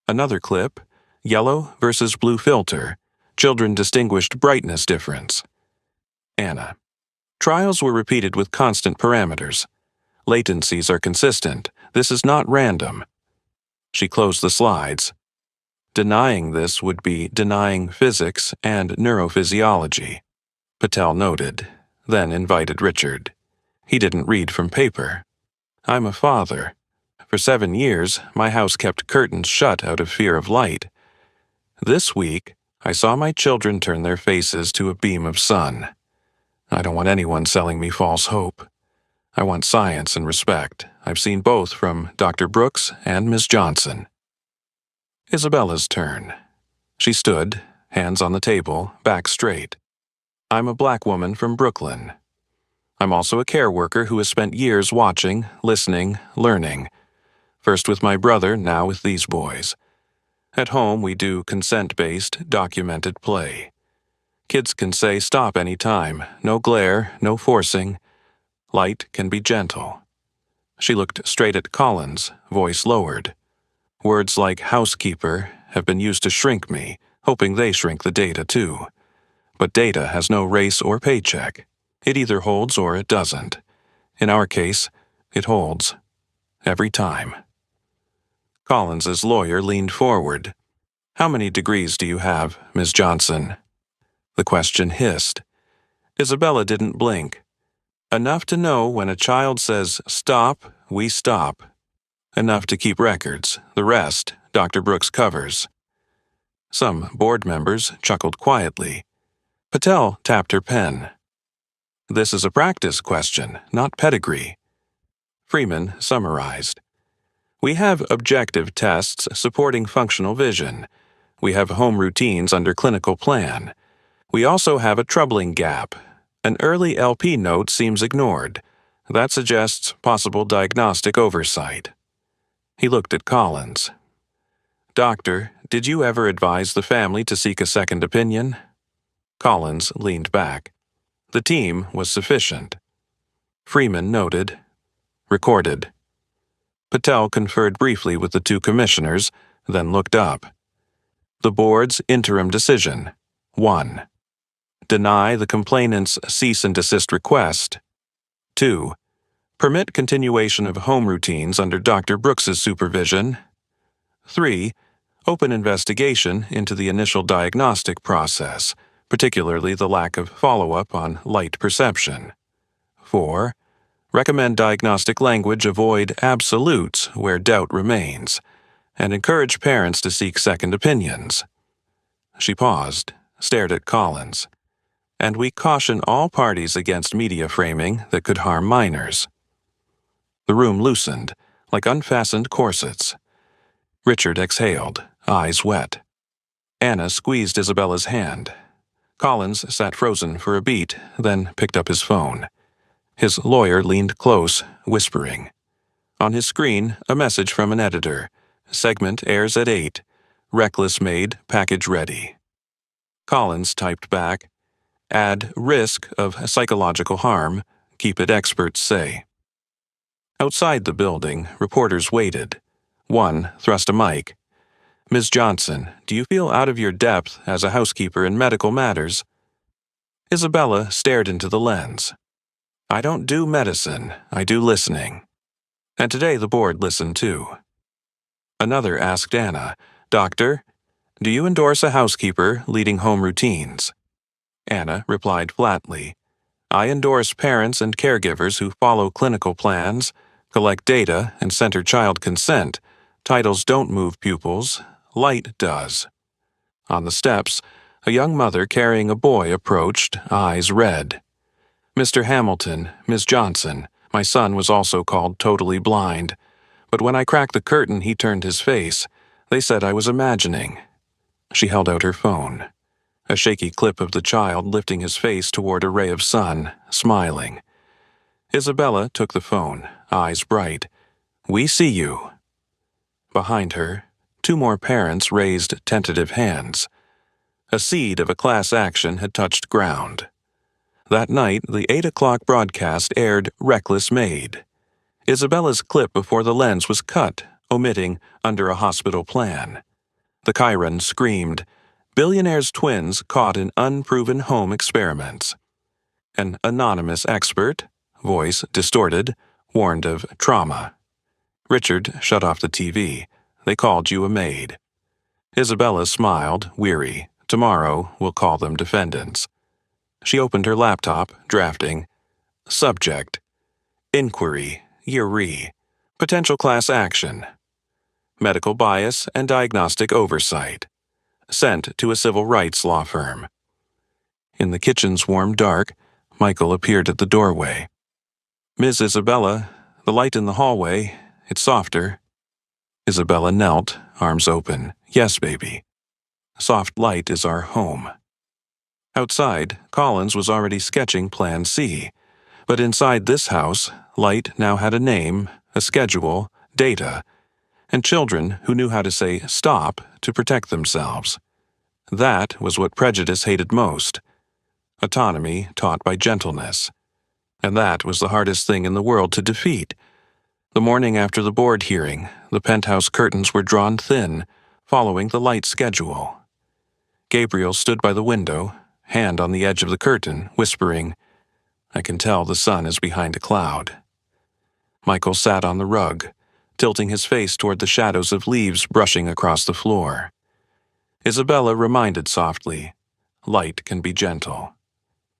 Another clip, yellow versus blue filter. Children distinguished brightness difference. Anna. "Trials were repeated with constant parameters. Latencies are consistent. This is not random." She closed the slides. "Denying this would be denying physics and neurophysiology," Patel noted, then invited Richard. He didn't read from paper. "I'm a father. For 7 years, my house kept curtains shut out of fear of light. This week, I saw my children turn their faces to a beam of sun. I don't want anyone selling me false hope. I want science and respect. I've seen both from Dr. Brooks and Ms. Johnson." Isabella's turn. She stood, hands on the table, back straight. "I'm a black woman from Brooklyn. I'm also a care worker who has spent years watching, listening, learning. First with my brother, now with these boys. At home, we do consent-based, documented play. Kids can say stop any time, no glare, no forcing. Light can be gentle." She looked straight at Collins, voice lowered. "Words like housekeeper have been used to shrink me, hoping they shrink the data too. But data has no race or paycheck. It either holds or it doesn't. In our case, it holds. Every time." Collins's lawyer leaned forward. "How many degrees do you have, Ms. Johnson?" The question hissed. Isabella didn't blink. "Enough to know when a child says stop, we stop. Enough to keep records. The rest, Dr. Brooks covers." Some board members chuckled quietly. Patel tapped her pen. "This is a practice question, not pedigree." Freeman summarized. "We have objective tests supporting functional vision. We have home routines under clinical plan. We also have a troubling gap, An early LP note seems ignored. That suggests possible diagnostic oversight. He looked at Collins. Doctor, did you ever advise the family to seek a second opinion? Collins leaned back. The team was sufficient. Freeman noted. Recorded. Patel conferred briefly with the two commissioners, then looked up. The board's interim decision. 1. Deny the complainant's cease and desist request. 2. Permit continuation of home routines under Dr. Brooks's supervision. 3. Open investigation into the initial diagnostic process, particularly the lack of follow-up on light perception. 4. Recommend diagnostic language avoid absolutes where doubt remains, and encourage parents to seek second opinions. She paused, stared at Collins. And we caution all parties against media framing that could harm minors. The room loosened, like unfastened corsets. Richard exhaled, eyes wet. Anna squeezed Isabella's hand. Collins sat frozen for a beat, then picked up his phone. His lawyer leaned close, whispering. On his screen, a message from an editor. Segment airs at 8. Reckless Maid, package ready. Collins typed back, add risk of psychological harm, keep it experts say. Outside the building, reporters waited. One thrust a mic. Ms. Johnson, do you feel out of your depth as a housekeeper in medical matters? Isabella stared into the lens. I don't do medicine, I do listening. And today the board listened too. Another asked Anna, Doctor, do you endorse a housekeeper leading home routines? Anna replied flatly, I endorse parents and caregivers who follow clinical plans, collect data, and center child consent. Titles don't move pupils, light does. On the steps, a young mother carrying a boy approached, eyes red. Mr. Hamilton, Miss Johnson, my son was also called totally blind. But when I cracked the curtain, he turned his face. They said I was imagining. She held out her phone. A shaky clip of the child lifting his face toward a ray of sun, smiling. Isabella took the phone, eyes bright. We see you. Behind her, two more parents raised tentative hands. A seed of a class action had touched ground. That night, the 8 o'clock broadcast aired Reckless Maid. Isabella's clip before the lens was cut, omitting under a hospital plan. The Chiron screamed, Billionaire's twins caught in unproven home experiments. An anonymous expert, voice distorted, warned of trauma. Richard shut off the TV. They called you a maid. Isabella smiled, weary. Tomorrow we'll call them defendants. She opened her laptop, drafting. Subject. Inquiry, Yuri. Potential class action. Medical bias and diagnostic oversight. Sent to a civil rights law firm. In the kitchen's warm dark, Michael appeared at the doorway. Ms. Isabella, the light in the hallway, it's softer. Isabella knelt, arms open. Yes, baby. Soft light is our home. Outside, Collins was already sketching Plan C. But inside this house, light now had a name, a schedule, data, and children who knew how to say stop to protect themselves. That was what prejudice hated most. Autonomy taught by gentleness. And that was the hardest thing in the world to defeat. The morning after the board hearing, the penthouse curtains were drawn thin, following the light schedule. Gabriel stood by the window, hand on the edge of the curtain, whispering, I can tell the sun is behind a cloud. Michael sat on the rug, tilting his face toward the shadows of leaves brushing across the floor. Isabella reminded softly, light can be gentle.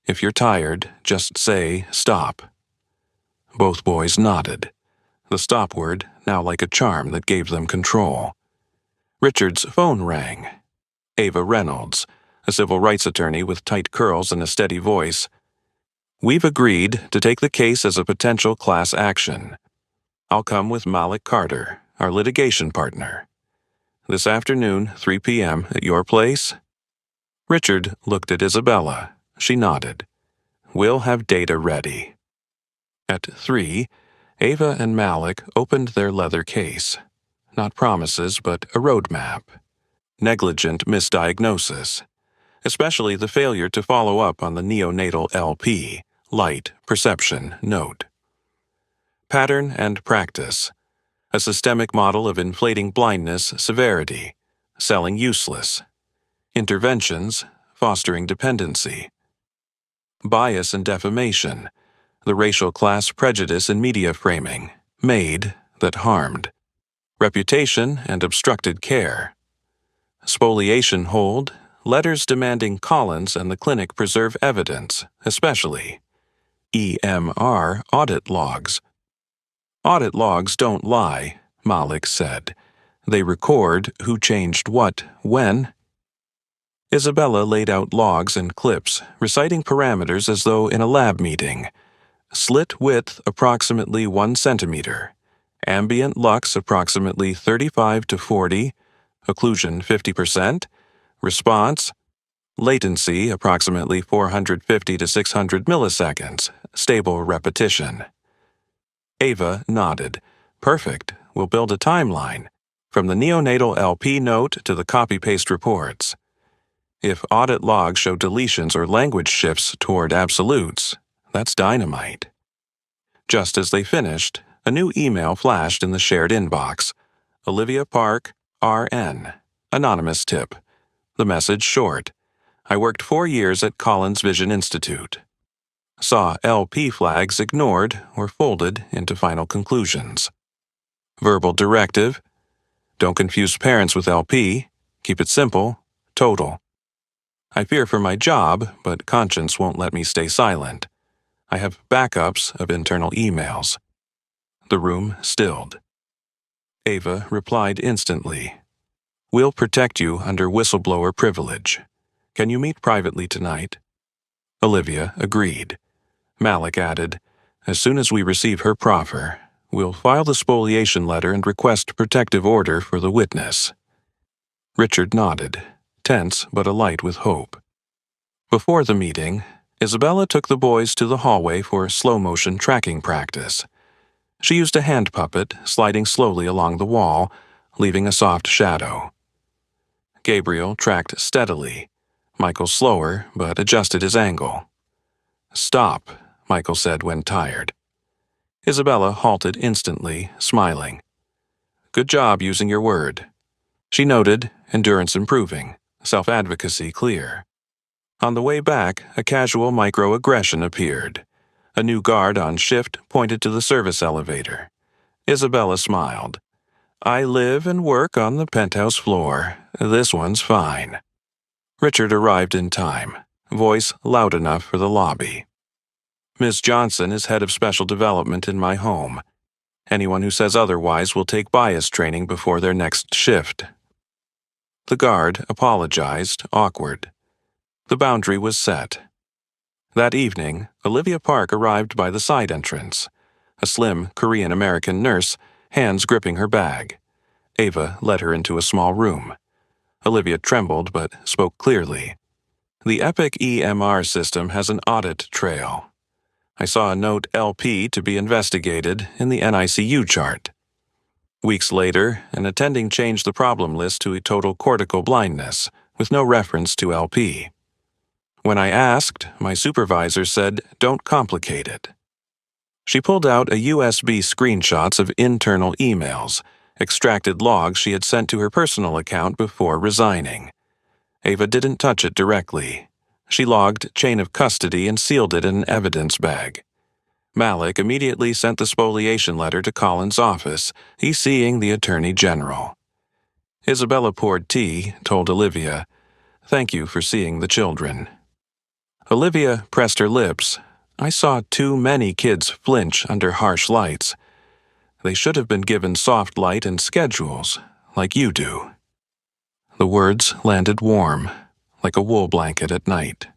If you're tired, just say stop. Both boys nodded, the stop word now like a charm that gave them control. Richard's phone rang. Ava Reynolds, a civil rights attorney with tight curls and a steady voice. We've agreed to take the case as a potential class action. I'll come with Malik Carter, our litigation partner. This afternoon, 3 p.m. at your place? Richard looked at Isabella. She nodded. we'll have data ready. At 3, Ava and Malik opened their leather case. Not promises, but a roadmap. Negligent misdiagnosis, especially the failure to follow up on the neonatal LP, light perception note. Pattern and practice, a systemic model of inflating blindness severity, selling useless. Interventions, fostering dependency. Bias and defamation, the racial class prejudice in media framing, Maid, that harmed. Reputation and obstructed care. Spoliation hold, letters demanding Collins and the clinic preserve evidence, especially EMR audit logs. Audit logs don't lie, Malik said. They record who changed what, when. Isabella laid out logs and clips, reciting parameters as though in a lab meeting. Slit width approximately 1 centimeter. Ambient lux approximately 35 to 40. Occlusion 50%. Response. Latency approximately 450 to 600 milliseconds. Stable repetition. Ava nodded. Perfect. We'll build a timeline. From the neonatal LP note to the copy-paste reports. If audit logs show deletions or language shifts toward absolutes, that's dynamite. Just as they finished, a new email flashed in the shared inbox. Olivia Park, RN. Anonymous tip. The message short. I worked 4 years at Collins Vision Institute. Saw LP flags ignored or folded into final conclusions. Verbal directive. Don't confuse parents with LP. Keep it simple. Total. I fear for my job, but conscience won't let me stay silent. I have backups of internal emails. The room stilled. Ava replied instantly. We'll protect you under whistleblower privilege. Can you meet privately tonight? Olivia agreed. Malik added, as soon as we receive her proffer, we'll file the spoliation letter and request protective order for the witness. Richard nodded, tense but alight with hope. Before the meeting, Isabella took the boys to the hallway for slow-motion tracking practice. She used a hand puppet, sliding slowly along the wall, leaving a soft shadow. Gabriel tracked steadily. Michael slower, but adjusted his angle. Stop, Michael said when tired. Isabella halted instantly, smiling. Good job using your word. She noted, endurance improving, self-advocacy clear. On the way back, a casual microaggression appeared. A new guard on shift pointed to the service elevator. Isabella smiled. I live and work on the penthouse floor. This one's fine. Richard arrived in time, voice loud enough for the lobby. Miss Johnson is head of special development in my home. Anyone who says otherwise will take bias training before their next shift. The guard apologized, awkward. The boundary was set. That evening, Olivia Park arrived by the side entrance. A slim Korean-American nurse, hands gripping her bag. Ava led her into a small room. Olivia trembled but spoke clearly. The Epic EMR system has an audit trail. I saw a note LP to be investigated in the NICU chart. Weeks later, an attending changed the problem list to a total cortical blindness, with no reference to LP. When I asked, my supervisor said, don't complicate it. She pulled out a USB screenshots of internal emails, extracted logs she had sent to her personal account before resigning. Ava didn't touch it directly. She logged chain of custody and sealed it in an evidence bag. Malik immediately sent the spoliation letter to Collins' office, he seeing the Attorney General. Isabella poured tea, told Olivia, thank you for seeing the children. Olivia pressed her lips. I saw too many kids flinch under harsh lights. They should have been given soft light and schedules, like you do. The words landed warm, like a wool blanket at night.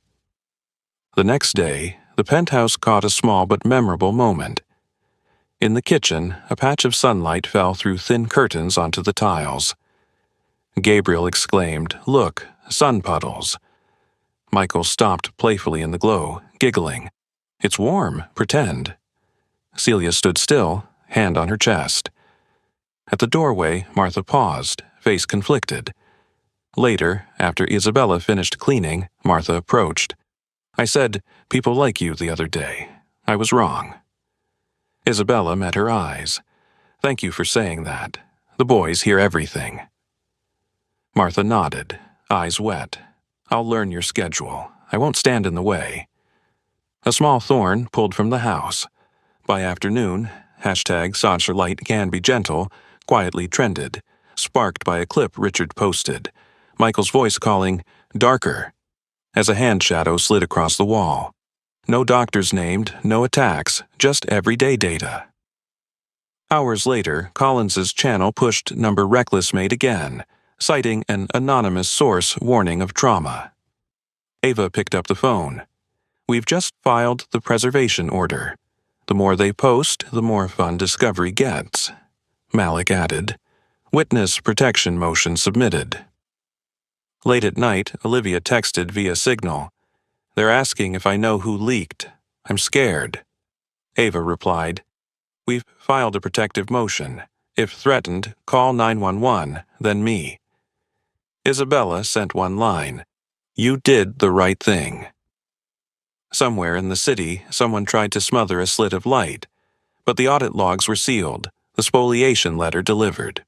The next day, the penthouse caught a small but memorable moment. In the kitchen, a patch of sunlight fell through thin curtains onto the tiles. Gabriel exclaimed, look, sun puddles. Michael stopped playfully in the glow, giggling. It's warm, pretend. Celia stood still, hand on her chest. At the doorway, Martha paused, face conflicted. Later, after Isabella finished cleaning, Martha approached. I said, "People like you," the other day. I was wrong. Isabella met her eyes. Thank you for saying that. The boys hear everything. Martha nodded, eyes wet. I'll learn your schedule. I won't stand in the way. A small thorn pulled from the house. By afternoon, #Saunterlight can be gentle, quietly trended, sparked by a clip Richard posted. Michael's voice calling, "Darker," as a hand shadow slid across the wall. No doctors named, no attacks, just everyday data. Hours later, Collins's channel pushed number Reckless Maid again, citing an anonymous source warning of trauma. Ava picked up the phone. We've just filed the preservation order. The more they post, the more fun Discovery gets. Malik added. Witness protection motion submitted. Late at night, Olivia texted via Signal. They're asking if I know who leaked. I'm scared. Ava replied, We've filed a protective motion. If threatened, call 911, then me. Isabella sent one line. You did the right thing. Somewhere in the city, someone tried to smother a slit of light, but the audit logs were sealed, the spoliation letter delivered.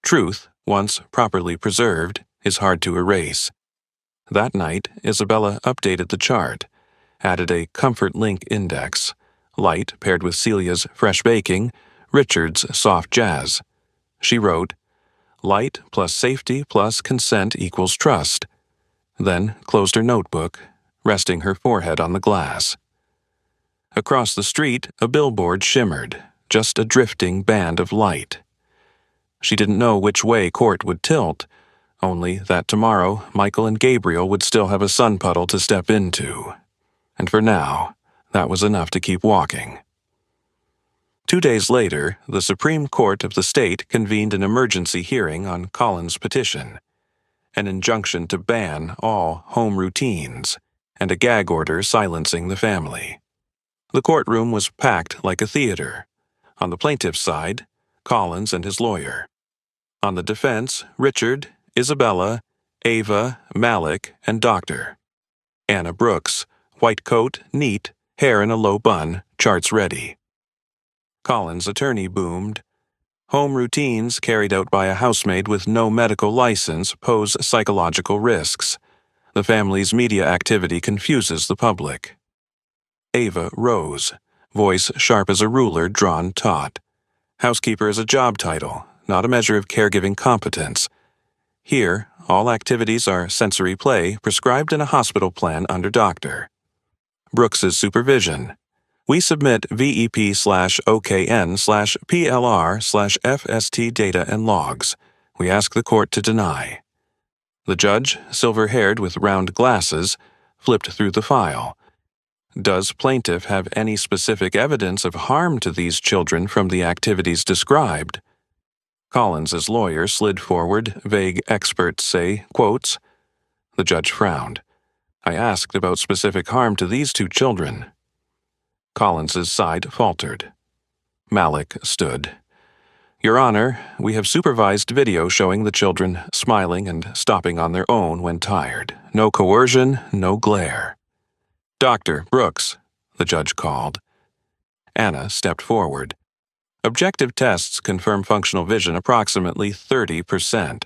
Truth, once properly preserved, is hard to erase. That night, Isabella updated the chart, added a comfort link index, light paired with Celia's fresh baking, Richard's soft jazz. She wrote, light plus safety plus consent equals trust, then closed her notebook, resting her forehead on the glass. Across the street, a billboard shimmered, just a drifting band of light. She didn't know which way court would tilt, only that tomorrow Michael and Gabriel would still have a sun puddle to step into. And for now, that was enough to keep walking. 2 days later, the Supreme Court of the state convened an emergency hearing on Collins' petition, an injunction to ban all home routines, and a gag order silencing the family. The courtroom was packed like a theater. On the plaintiff's side, Collins and his lawyer. On the defense, Richard, Isabella, Ava, Malik, and Dr. Anna Brooks, white coat, neat, hair in a low bun, charts ready. Collins' attorney boomed, home routines carried out by a housemaid with no medical license pose psychological risks. The family's media activity confuses the public. Ava rose, voice sharp as a ruler drawn taut. Housekeeper is a job title, not a measure of caregiving competence. Here, all activities are sensory play prescribed in a hospital plan under doctor. Brooks's supervision. We submit VEP/OKN/PLR/FST data and logs. We ask the court to deny. The judge, silver-haired with round glasses, flipped through the file. Does plaintiff have any specific evidence of harm to these children from the activities described? Collins's lawyer slid forward, vague experts say, quotes. The judge frowned. I asked about specific harm to these 2 children. Collins's side faltered. Malik stood. Your Honor, we have supervised video showing the children smiling and stopping on their own when tired. No coercion, no glare. Dr. Brooks, the judge called. Anna stepped forward. Objective tests confirm functional vision approximately 30%.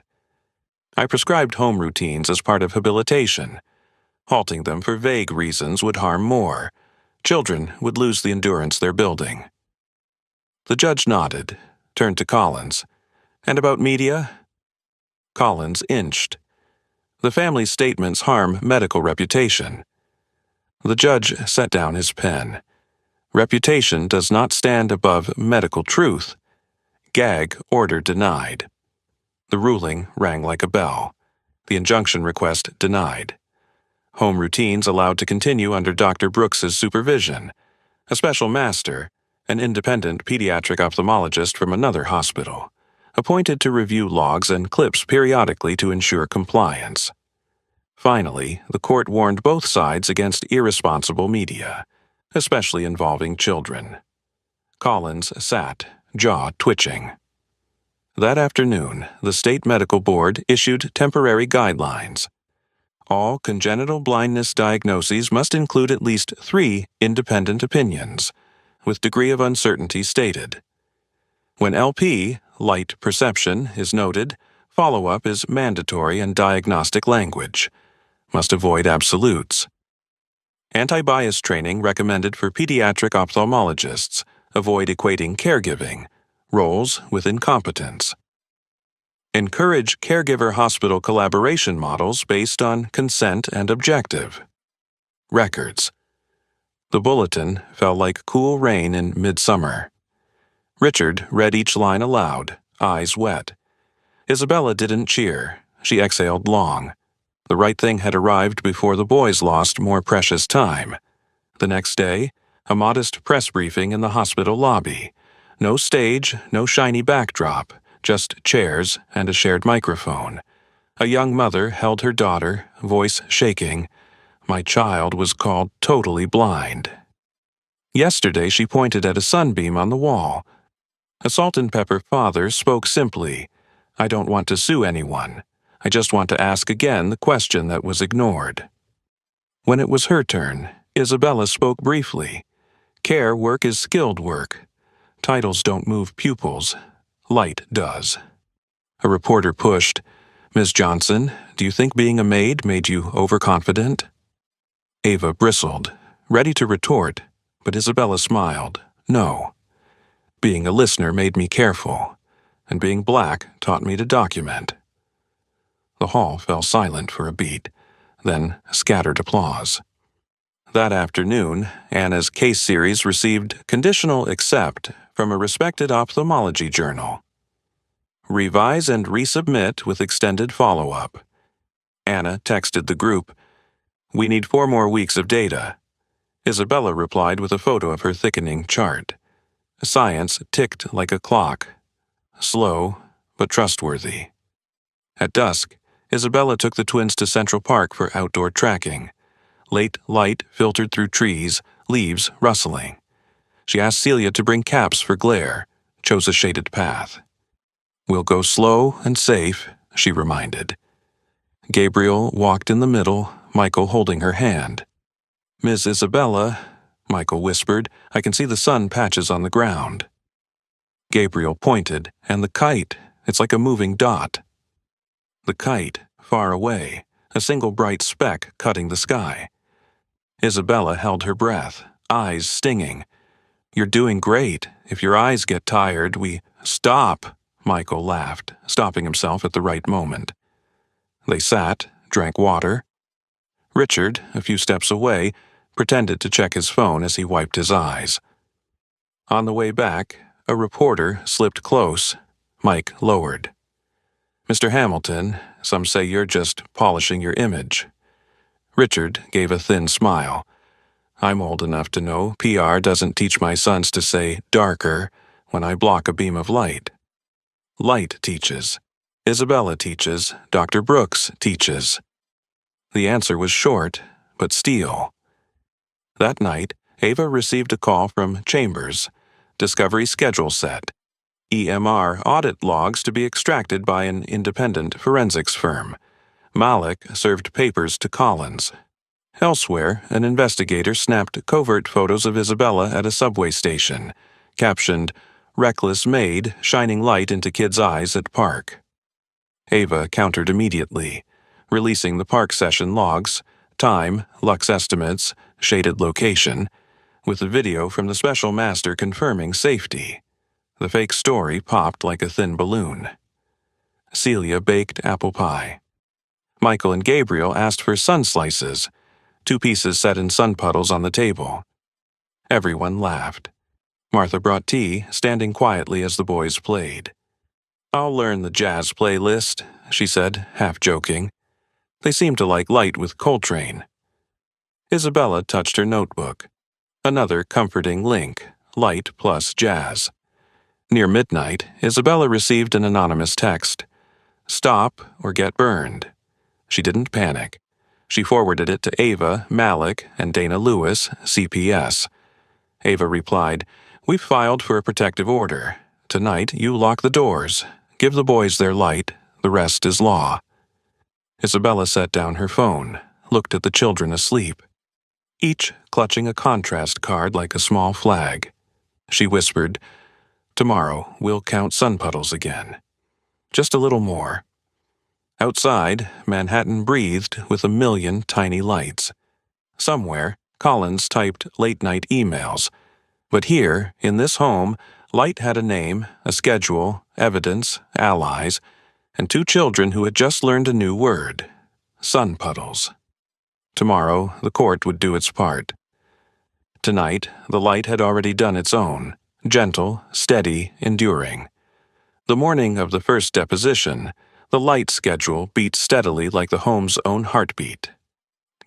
I prescribed home routines as part of habilitation. Halting them for vague reasons would harm more. Children would lose the endurance they're building. The judge nodded, turned to Collins. And about media? Collins inched. The family's statements harm medical reputation. The judge set down his pen. Reputation does not stand above medical truth. Gag order denied. The ruling rang like a bell. The injunction request denied. Home routines allowed to continue under Dr. Brooks's supervision. A special master, an independent pediatric ophthalmologist from another hospital, appointed to review logs and clips periodically to ensure compliance. Finally, the court warned both sides against irresponsible media. especially involving children. Collins sat, jaw twitching. That afternoon, the state medical board issued temporary guidelines. All congenital blindness diagnoses must include at least 3 independent opinions, with degree of uncertainty stated. When LP, light perception, is noted, follow-up is mandatory and diagnostic language. Must avoid absolutes. Anti-bias training recommended for pediatric ophthalmologists. Avoid equating caregiving, roles with incompetence. Encourage caregiver-hospital collaboration models based on consent and objective. Records. The bulletin fell like cool rain in midsummer. Richard read each line aloud, eyes wet. Isabella didn't cheer. She exhaled long. The right thing had arrived before the boys lost more precious time. The next day, a modest press briefing in the hospital lobby. No stage, no shiny backdrop, just chairs and a shared microphone. A young mother held her daughter, voice shaking. My child was called totally blind. Yesterday she pointed at a sunbeam on the wall. A salt and pepper father spoke simply. I don't want to sue anyone. I just want to ask again the question that was ignored. When it was her turn, Isabella spoke briefly. Care work is skilled work. Titles don't move pupils. Light does. A reporter pushed, Ms. Johnson, do you think being a maid made you overconfident? Ava bristled, ready to retort, but Isabella smiled. No. Being a listener made me careful, and being black taught me to document. The hall fell silent for a beat, then scattered applause. That afternoon, Anna's case series received conditional accept from a respected ophthalmology journal. Revise and resubmit with extended follow-up. Anna texted the group, We need 4 more weeks of data. Isabella replied with a photo of her thickening chart. Science ticked like a clock. Slow, but trustworthy. At dusk, Isabella took the twins to Central Park for outdoor tracking. Late light filtered through trees, leaves rustling. She asked Celia to bring caps for glare, chose a shaded path. We'll go slow and safe, she reminded. Gabriel walked in the middle, Michael holding her hand. Miss Isabella, Michael whispered, I can see the sun patches on the ground. Gabriel pointed, and the kite, it's like a moving dot. The kite, far away, a single bright speck cutting the sky. Isabella held her breath, eyes stinging. You're doing great. If your eyes get tired, Stop, Michael laughed, stopping himself at the right moment. They sat, drank water. Richard, a few steps away, pretended to check his phone as he wiped his eyes. On the way back, a reporter slipped close. Mike lowered. Mr. Hamilton, some say you're just polishing your image. Richard gave a thin smile. I'm old enough to know PR doesn't teach my sons to say darker when I block a beam of light. Light teaches. Isabella teaches. Dr. Brooks teaches. The answer was short, but steel. That night, Ava received a call from Chambers. Discovery schedule set. EMR audit logs to be extracted by an independent forensics firm. Malik served papers to Collins. Elsewhere, an investigator snapped covert photos of Isabella at a subway station, captioned, Reckless Maid shining light into kids' eyes at park. Ava countered immediately, releasing the park session logs, time, lux estimates, shaded location, with the video from the special master confirming safety. The fake story popped like a thin balloon. Celia baked apple pie. Michael and Gabriel asked for sun slices, 2 pieces set in sun puddles on the table. Everyone laughed. Martha brought tea, standing quietly as the boys played. I'll learn the jazz playlist, she said, half joking. They seemed to like Light with Coltrane. Isabella touched her notebook. Another comforting link, Light plus jazz. Near midnight, Isabella received an anonymous text. Stop or get burned. She didn't panic. She forwarded it to Ava, Malik, and Dana Lewis, CPS. Ava replied. "We've filed for a protective order. Tonight, you lock the doors. Give the boys their light. The rest is law." Isabella set down her phone, looked at the children asleep, each clutching a contrast card like a small flag. She whispered, "Tomorrow, we'll count sun puddles again. Just a little more." Outside, Manhattan breathed with a million tiny lights. Somewhere, Collins typed late-night emails. But here, in this home, light had a name, a schedule, evidence, allies, and two children who had just learned a new word: sun puddles. Tomorrow, the court would do its part. Tonight, the light had already done its own, gentle, steady, enduring. The morning of the first deposition, the light schedule beat steadily like the home's own heartbeat.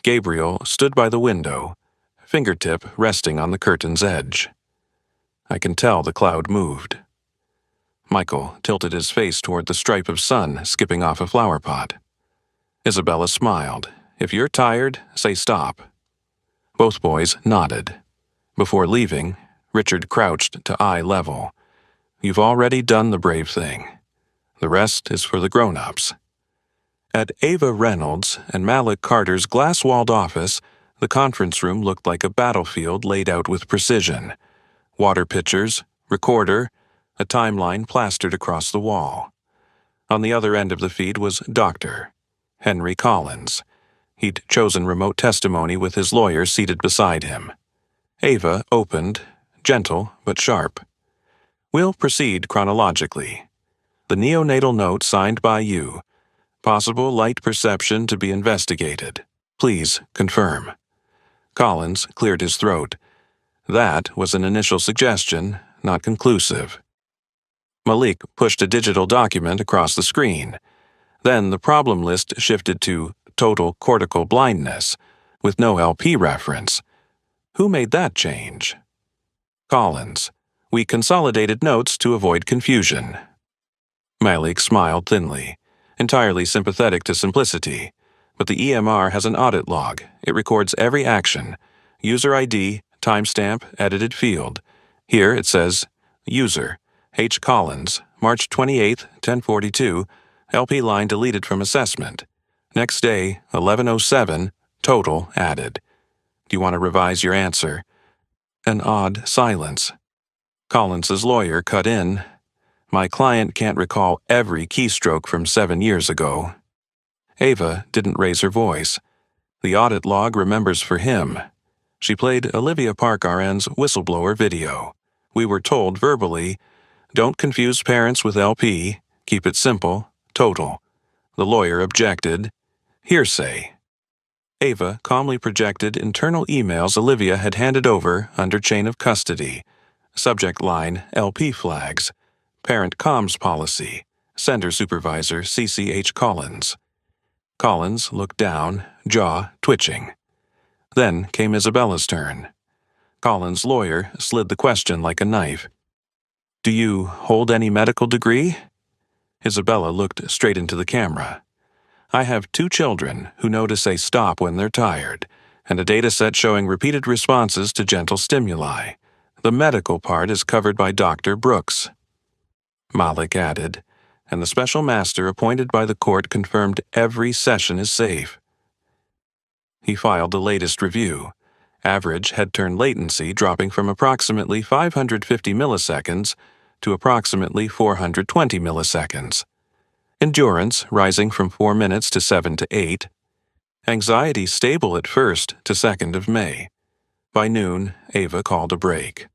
Gabriel stood by the window, fingertip resting on the curtain's edge. I can tell the cloud moved. Michael tilted his face toward the stripe of sun skipping off a flower pot. Isabella smiled. "If you're tired, say stop." Both boys nodded. Before leaving, Richard crouched to eye level. "You've already done the brave thing. The rest is for the grown-ups." At Ava Reynolds and Malik Carter's glass-walled office, the conference room looked like a battlefield laid out with precision. Water pitchers, recorder, a timeline plastered across the wall. On the other end of the feed was Dr. Henry Collins. He'd chosen remote testimony with his lawyer seated beside him. Ava opened, gentle but sharp. "We'll proceed chronologically. The neonatal note signed by you. Possible light perception to be investigated. Please confirm." Collins cleared his throat. That was an initial suggestion, not conclusive. Malik pushed a digital document across the screen. Then the problem list shifted to total cortical blindness, with no LP reference. Who made that change? Collins. "We consolidated notes to avoid confusion." Malik smiled thinly, entirely sympathetic to simplicity. "But the EMR has an audit log. It records every action. User ID, timestamp, edited field. Here it says, User, H. Collins, March 28, 1042, LP line deleted from assessment. Next day, 1107, total added. Do you want to revise your answer?" An odd silence. Collins's lawyer cut in. "My client can't recall every keystroke from 7 years ago." Ava didn't raise her voice. The audit log remembers for him. She played Olivia Park RN's whistleblower video. "We were told verbally, don't confuse parents with LP, keep it simple, total." The lawyer objected. "Hearsay." Ava calmly projected internal emails Olivia had handed over under chain of custody. Subject line, LP flags. Parent comms policy. Sender supervisor CCH Collins. Collins looked down, jaw twitching. Then came Isabella's turn. Collins' lawyer slid the question like a knife. "Do you hold any medical degree?" Isabella looked straight into the camera. "I have 2 children who know to say stop when they're tired, and a data set showing repeated responses to gentle stimuli. The medical part is covered by Dr. Brooks." Malik added, "And the special master appointed by the court confirmed every session is safe." He filed the latest review. Average head-turn latency dropping from approximately 550 milliseconds to approximately 420 milliseconds. Endurance rising from 4 minutes to 7 to 8. Anxiety stable at 1st to 2nd of May. By noon, Ava called a break.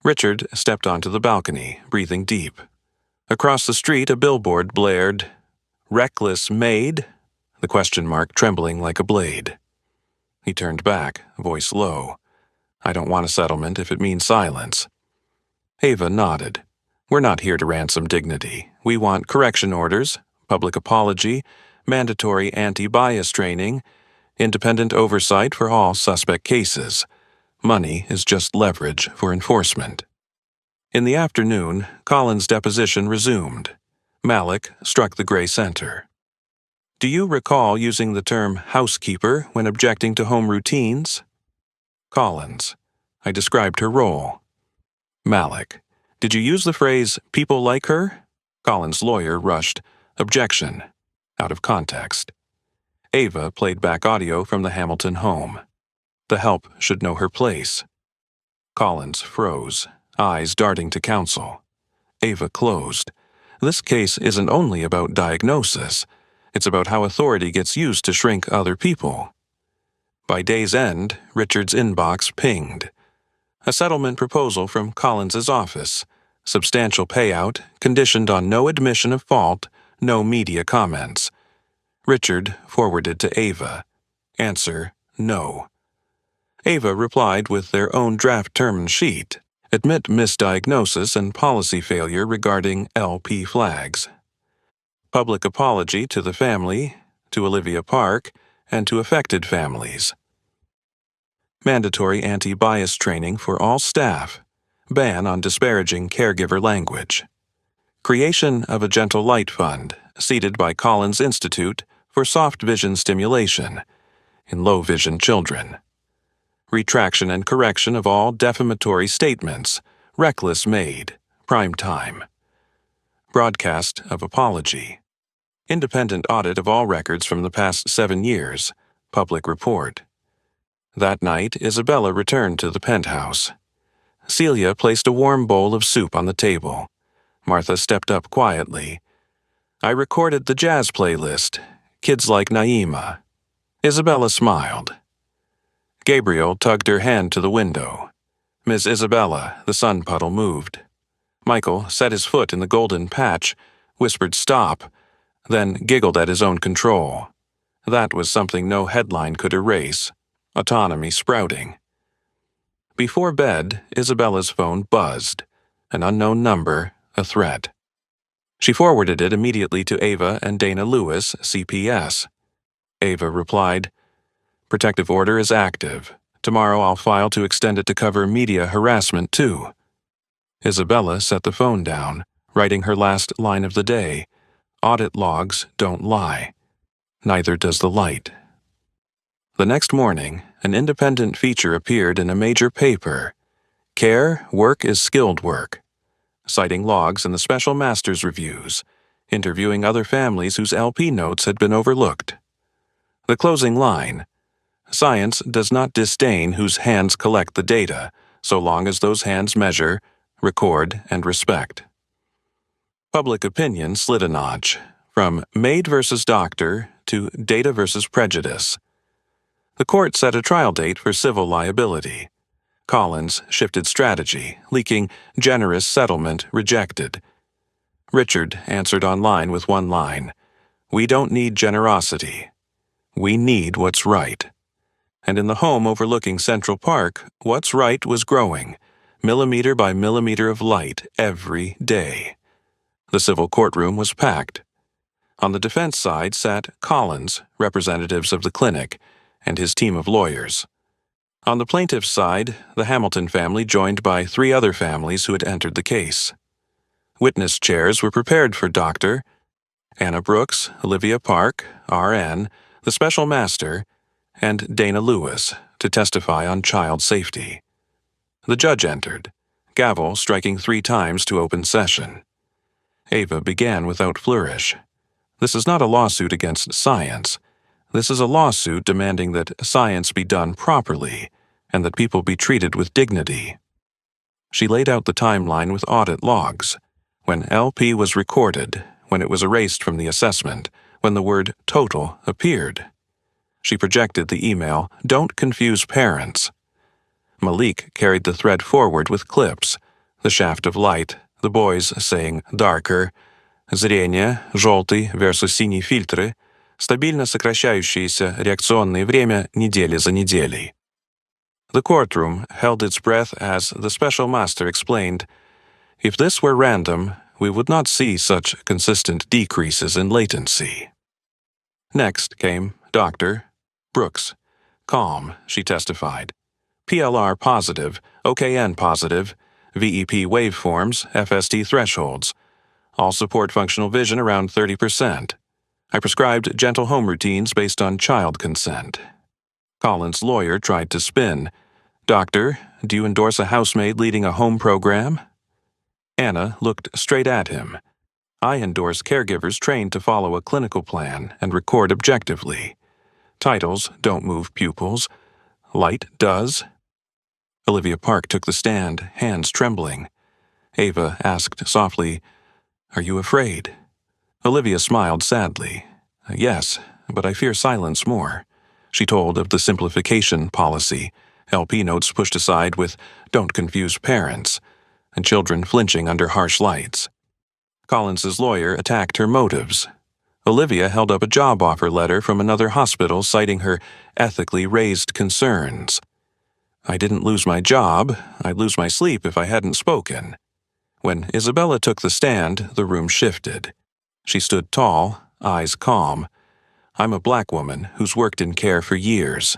Richard stepped onto the balcony, breathing deep. Across the street, a billboard blared, "Reckless Maid?" the question mark trembling like a blade. He turned back, voice low. "I don't want a settlement if it means silence." Ava nodded. "We're not here to ransom dignity. We want correction orders, public apology, mandatory anti-bias training, independent oversight for all suspect cases. Money is just leverage for enforcement." In the afternoon, Collins' deposition resumed. Malik struck the gray center. "Do you recall using the term housekeeper when objecting to home routines?" Collins. I described her role. Malik: "Did you use the phrase, 'people like her'?" Colin's lawyer rushed, "Objection," out of context. Ava played back audio from the Hamilton home. The help should know her place. Collins froze, eyes darting to counsel. Ava closed. This case isn't only about diagnosis. It's about how authority gets used to shrink other people. By day's end, Richard's inbox pinged. A settlement proposal from Collins's office. Substantial payout, conditioned on no admission of fault, no media comments. Richard forwarded to Ava. Answer: no. Ava replied with their own draft term sheet. Admit misdiagnosis and policy failure regarding LP flags. Public apology to the family, to Olivia Park, and to affected families. Mandatory anti-bias training for all staff. Ban on disparaging caregiver language. Creation of a Gentle Light Fund, seeded by Collins Institute for soft vision stimulation in low vision children. Retraction and correction of all defamatory statements. Reckless Maid. Prime time. Broadcast of apology. Independent audit of all records from the past 7 years. Public report. That night, Isabella returned to the penthouse. Celia placed a warm bowl of soup on the table. Martha stepped up quietly. I recorded the jazz playlist. Kids like Naima. Isabella smiled. Gabriel tugged her hand to the window. Miss Isabella, the sun puddle moved. Michael set his foot in the golden patch, whispered stop, then giggled at his own control. That was something no headline could erase. Autonomy sprouting. Before bed, Isabella's phone buzzed. An unknown number, a threat. She forwarded it immediately to Ava and Dana Lewis, CPS. Ava replied, "Protective order is active. Tomorrow I'll file to extend it to cover media harassment too." Isabella set the phone down, writing her last line of the day. Audit logs don't lie. Neither does the light. The next morning, an independent feature appeared in a major paper. Care, work is skilled work. Citing logs in the special master's reviews, interviewing other families whose LP notes had been overlooked. The closing line: science does not disdain whose hands collect the data, so long as those hands measure, record, and respect. Public opinion slid a notch, from Maid versus Doctor to Data versus Prejudice. The court set a trial date for civil liability. Collins shifted strategy, leaking generous settlement rejected. Richard answered online with one line: "We don't need generosity. We need what's right." And in the home overlooking Central Park, what's right was growing, millimeter by millimeter of light every day. The civil courtroom was packed. On the defense side sat Collins, representatives of the clinic, and his team of lawyers. On the plaintiff's side, the Hamilton family joined by 3 other families who had entered the case. Witness chairs were prepared for Dr. Anna Brooks, Olivia Park, RN, the special master, and Dana Lewis to testify on child safety. The judge entered, gavel striking 3 times to open session. Ava began without flourish. This is not a lawsuit against science. This is a lawsuit demanding that science be done properly and that people be treated with dignity. She laid out the timeline with audit logs. When LP was recorded, when it was erased from the assessment, when the word total appeared. She projected the email, "Don't confuse parents." Malik carried the thread forward with clips, the shaft of light, the boys saying darker, зрение, желтый versus синий фильтры, стабильно сокращающееся реакционное время недели за неделей. The courtroom held its breath as the special master explained, "If this were random, we would not see such consistent decreases in latency." Next came Dr. Brooks. Calm, she testified. PLR positive, OKN positive, VEP waveforms, FST thresholds. All support functional vision around 30%. I prescribed gentle home routines based on child consent. Collins' lawyer tried to spin. Doctor, do you endorse a housemaid leading a home program? Anna looked straight at him. I endorse caregivers trained to follow a clinical plan and record objectively. Titles don't move pupils. Light does. Olivia Park took the stand, hands trembling. Ava asked softly, "Are you afraid?" Olivia smiled sadly. "Yes, but I fear silence more." She told of the simplification policy, LP notes pushed aside with "Don't confuse parents," and children flinching under harsh lights. Collins's lawyer attacked her motives. Olivia held up a job offer letter from another hospital citing her ethically raised concerns. "I didn't lose my job. I'd lose my sleep if I hadn't spoken." When Isabella took the stand, the room shifted. She stood tall, eyes calm. "I'm a black woman who's worked in care for years.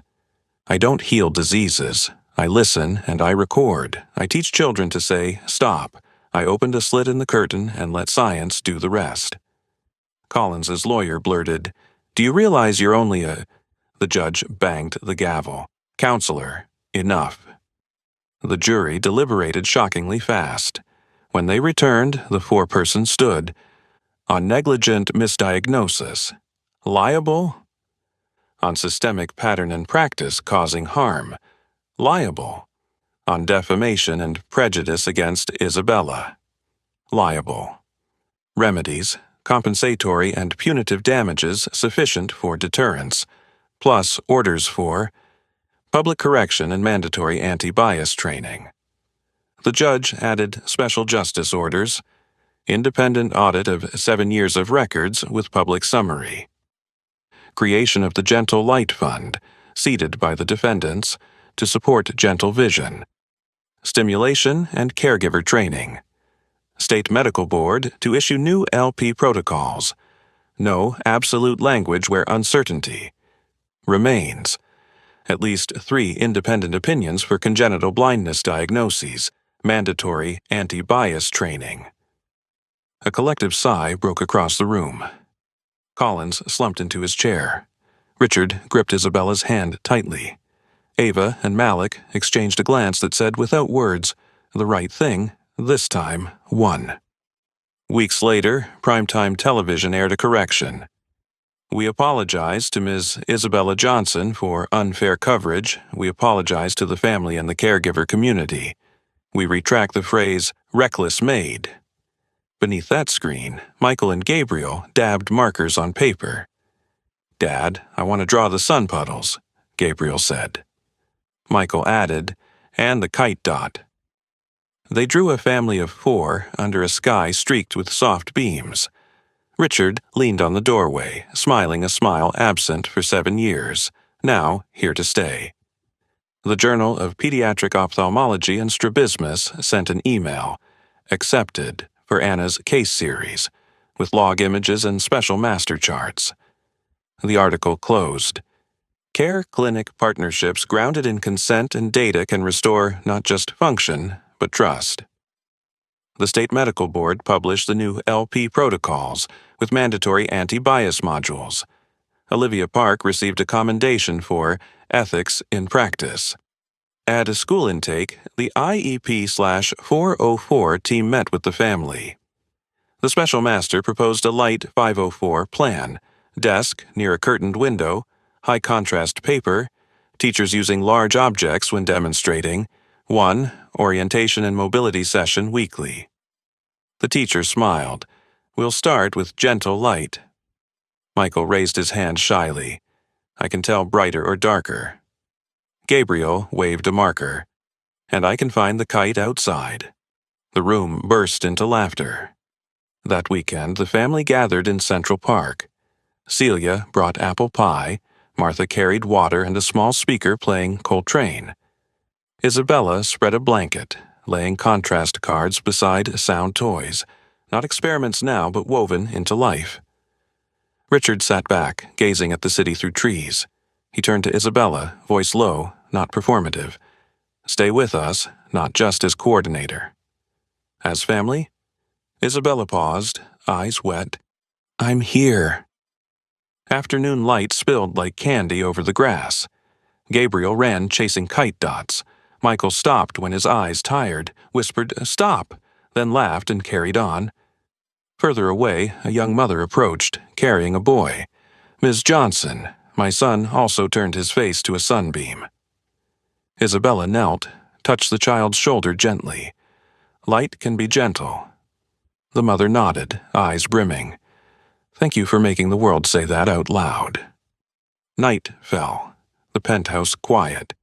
I don't heal diseases. I listen and I record. I teach children to say, 'Stop.' I opened a slit in the curtain and let science do the rest." Collins's lawyer blurted, "Do you realize you're only a—" The judge banged the gavel. "Counselor, enough." The jury deliberated shockingly fast. When they returned, the four-person stood. On negligent misdiagnosis. Liable? On systemic pattern and practice causing harm. Liable. On defamation and prejudice against Isabella. Liable. Remedies, compensatory and punitive damages sufficient for deterrence, plus orders for public correction and mandatory anti-bias training. The judge added special justice orders, independent audit of 7 years of records with public summary, creation of the Gentle Light Fund, seeded by the defendants, to support gentle vision, stimulation and caregiver training, State Medical Board to issue new LP protocols, no absolute language where uncertainty remains, at least 3 independent opinions for congenital blindness diagnoses, mandatory anti-bias training. A collective sigh broke across the room. Collins slumped into his chair. Richard gripped Isabella's hand tightly. Ava and Malik exchanged a glance that said without words, "The right thing, this time, won." Weeks later, primetime television aired a correction. "We apologize to Ms. Isabella Johnson for unfair coverage. We apologize to the family and the caregiver community. We retract the phrase, 'reckless maid.'" Beneath that screen, Michael and Gabriel dabbed markers on paper. "Dad, I want to draw the sun puddles," Gabriel said. Michael added, "and the kite dot." They drew a family of 4 under a sky streaked with soft beams. Richard leaned on the doorway, smiling a smile absent for 7 years, now here to stay. The Journal of Pediatric Ophthalmology and Strabismus sent an email, "Accepted," for Anna's case series, with log images and special master charts. The article closed. Care clinic partnerships grounded in consent and data can restore not just function, but trust. The State Medical Board published the new LP protocols with mandatory anti-bias modules. Olivia Park received a commendation for ethics in practice. At a school intake, the IEP/404 team met with the family. The special master proposed a light 504 plan, desk near a curtained window, high-contrast paper, teachers using large objects when demonstrating, 1 orientation and mobility session weekly. The teacher smiled. "We'll start with gentle light." Michael raised his hand shyly. "I can tell brighter or darker." Gabriel waved a marker. "And I can find the kite outside." The room burst into laughter. That weekend, the family gathered in Central Park. Celia brought apple pie, Martha carried water and a small speaker playing Coltrane. Isabella spread a blanket, laying contrast cards beside sound toys, not experiments now but woven into life. Richard sat back, gazing at the city through trees. He turned to Isabella, voice low, not performative. "Stay with us, not just as coordinator." "As family?" Isabella paused, eyes wet. "I'm here." Afternoon light spilled like candy over the grass. Gabriel ran chasing kite dots. Michael stopped when his eyes tired, whispered, "Stop," then laughed and carried on. Further away, a young mother approached, carrying a boy. "Ms. Johnson." My son also turned his face to a sunbeam. Isabella knelt, touched the child's shoulder gently. "Light can be gentle." The mother nodded, eyes brimming. "Thank you for making the world say that out loud." Night fell, the penthouse quiet.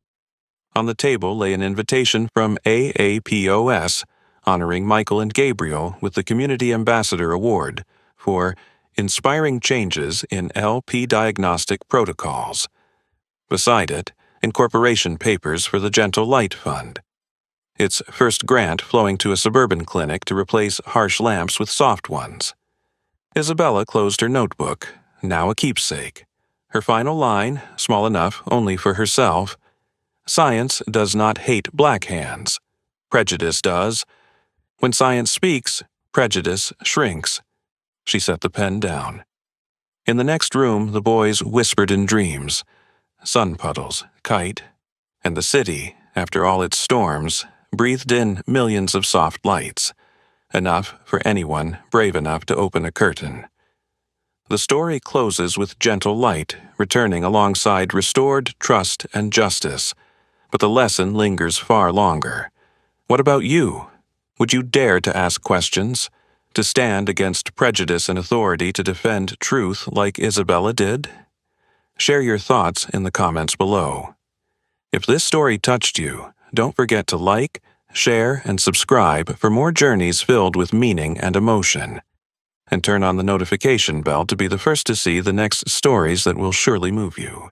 On the table lay an invitation from AAPOS, honoring Michael and Gabriel with the Community Ambassador Award for inspiring changes in LP diagnostic protocols. Beside it, incorporation papers for the Gentle Light Fund. Its first grant flowing to a suburban clinic to replace harsh lamps with soft ones. Isabella closed her notebook, now a keepsake. Her final line, small enough only for herself: "Science does not hate black hands. Prejudice does. When science speaks, prejudice shrinks." She set the pen down. In the next room, the boys whispered in dreams. Sun puddles, kite, and the city, after all its storms, breathed in millions of soft lights, enough for anyone brave enough to open a curtain. The story closes with gentle light returning alongside restored trust and justice, but the lesson lingers far longer. What about you? Would you dare to ask questions? To stand against prejudice and authority to defend truth like Isabella did? Share your thoughts in the comments below. If this story touched you, don't forget to like, share, and subscribe for more journeys filled with meaning and emotion. And turn on the notification bell to be the first to see the next stories that will surely move you.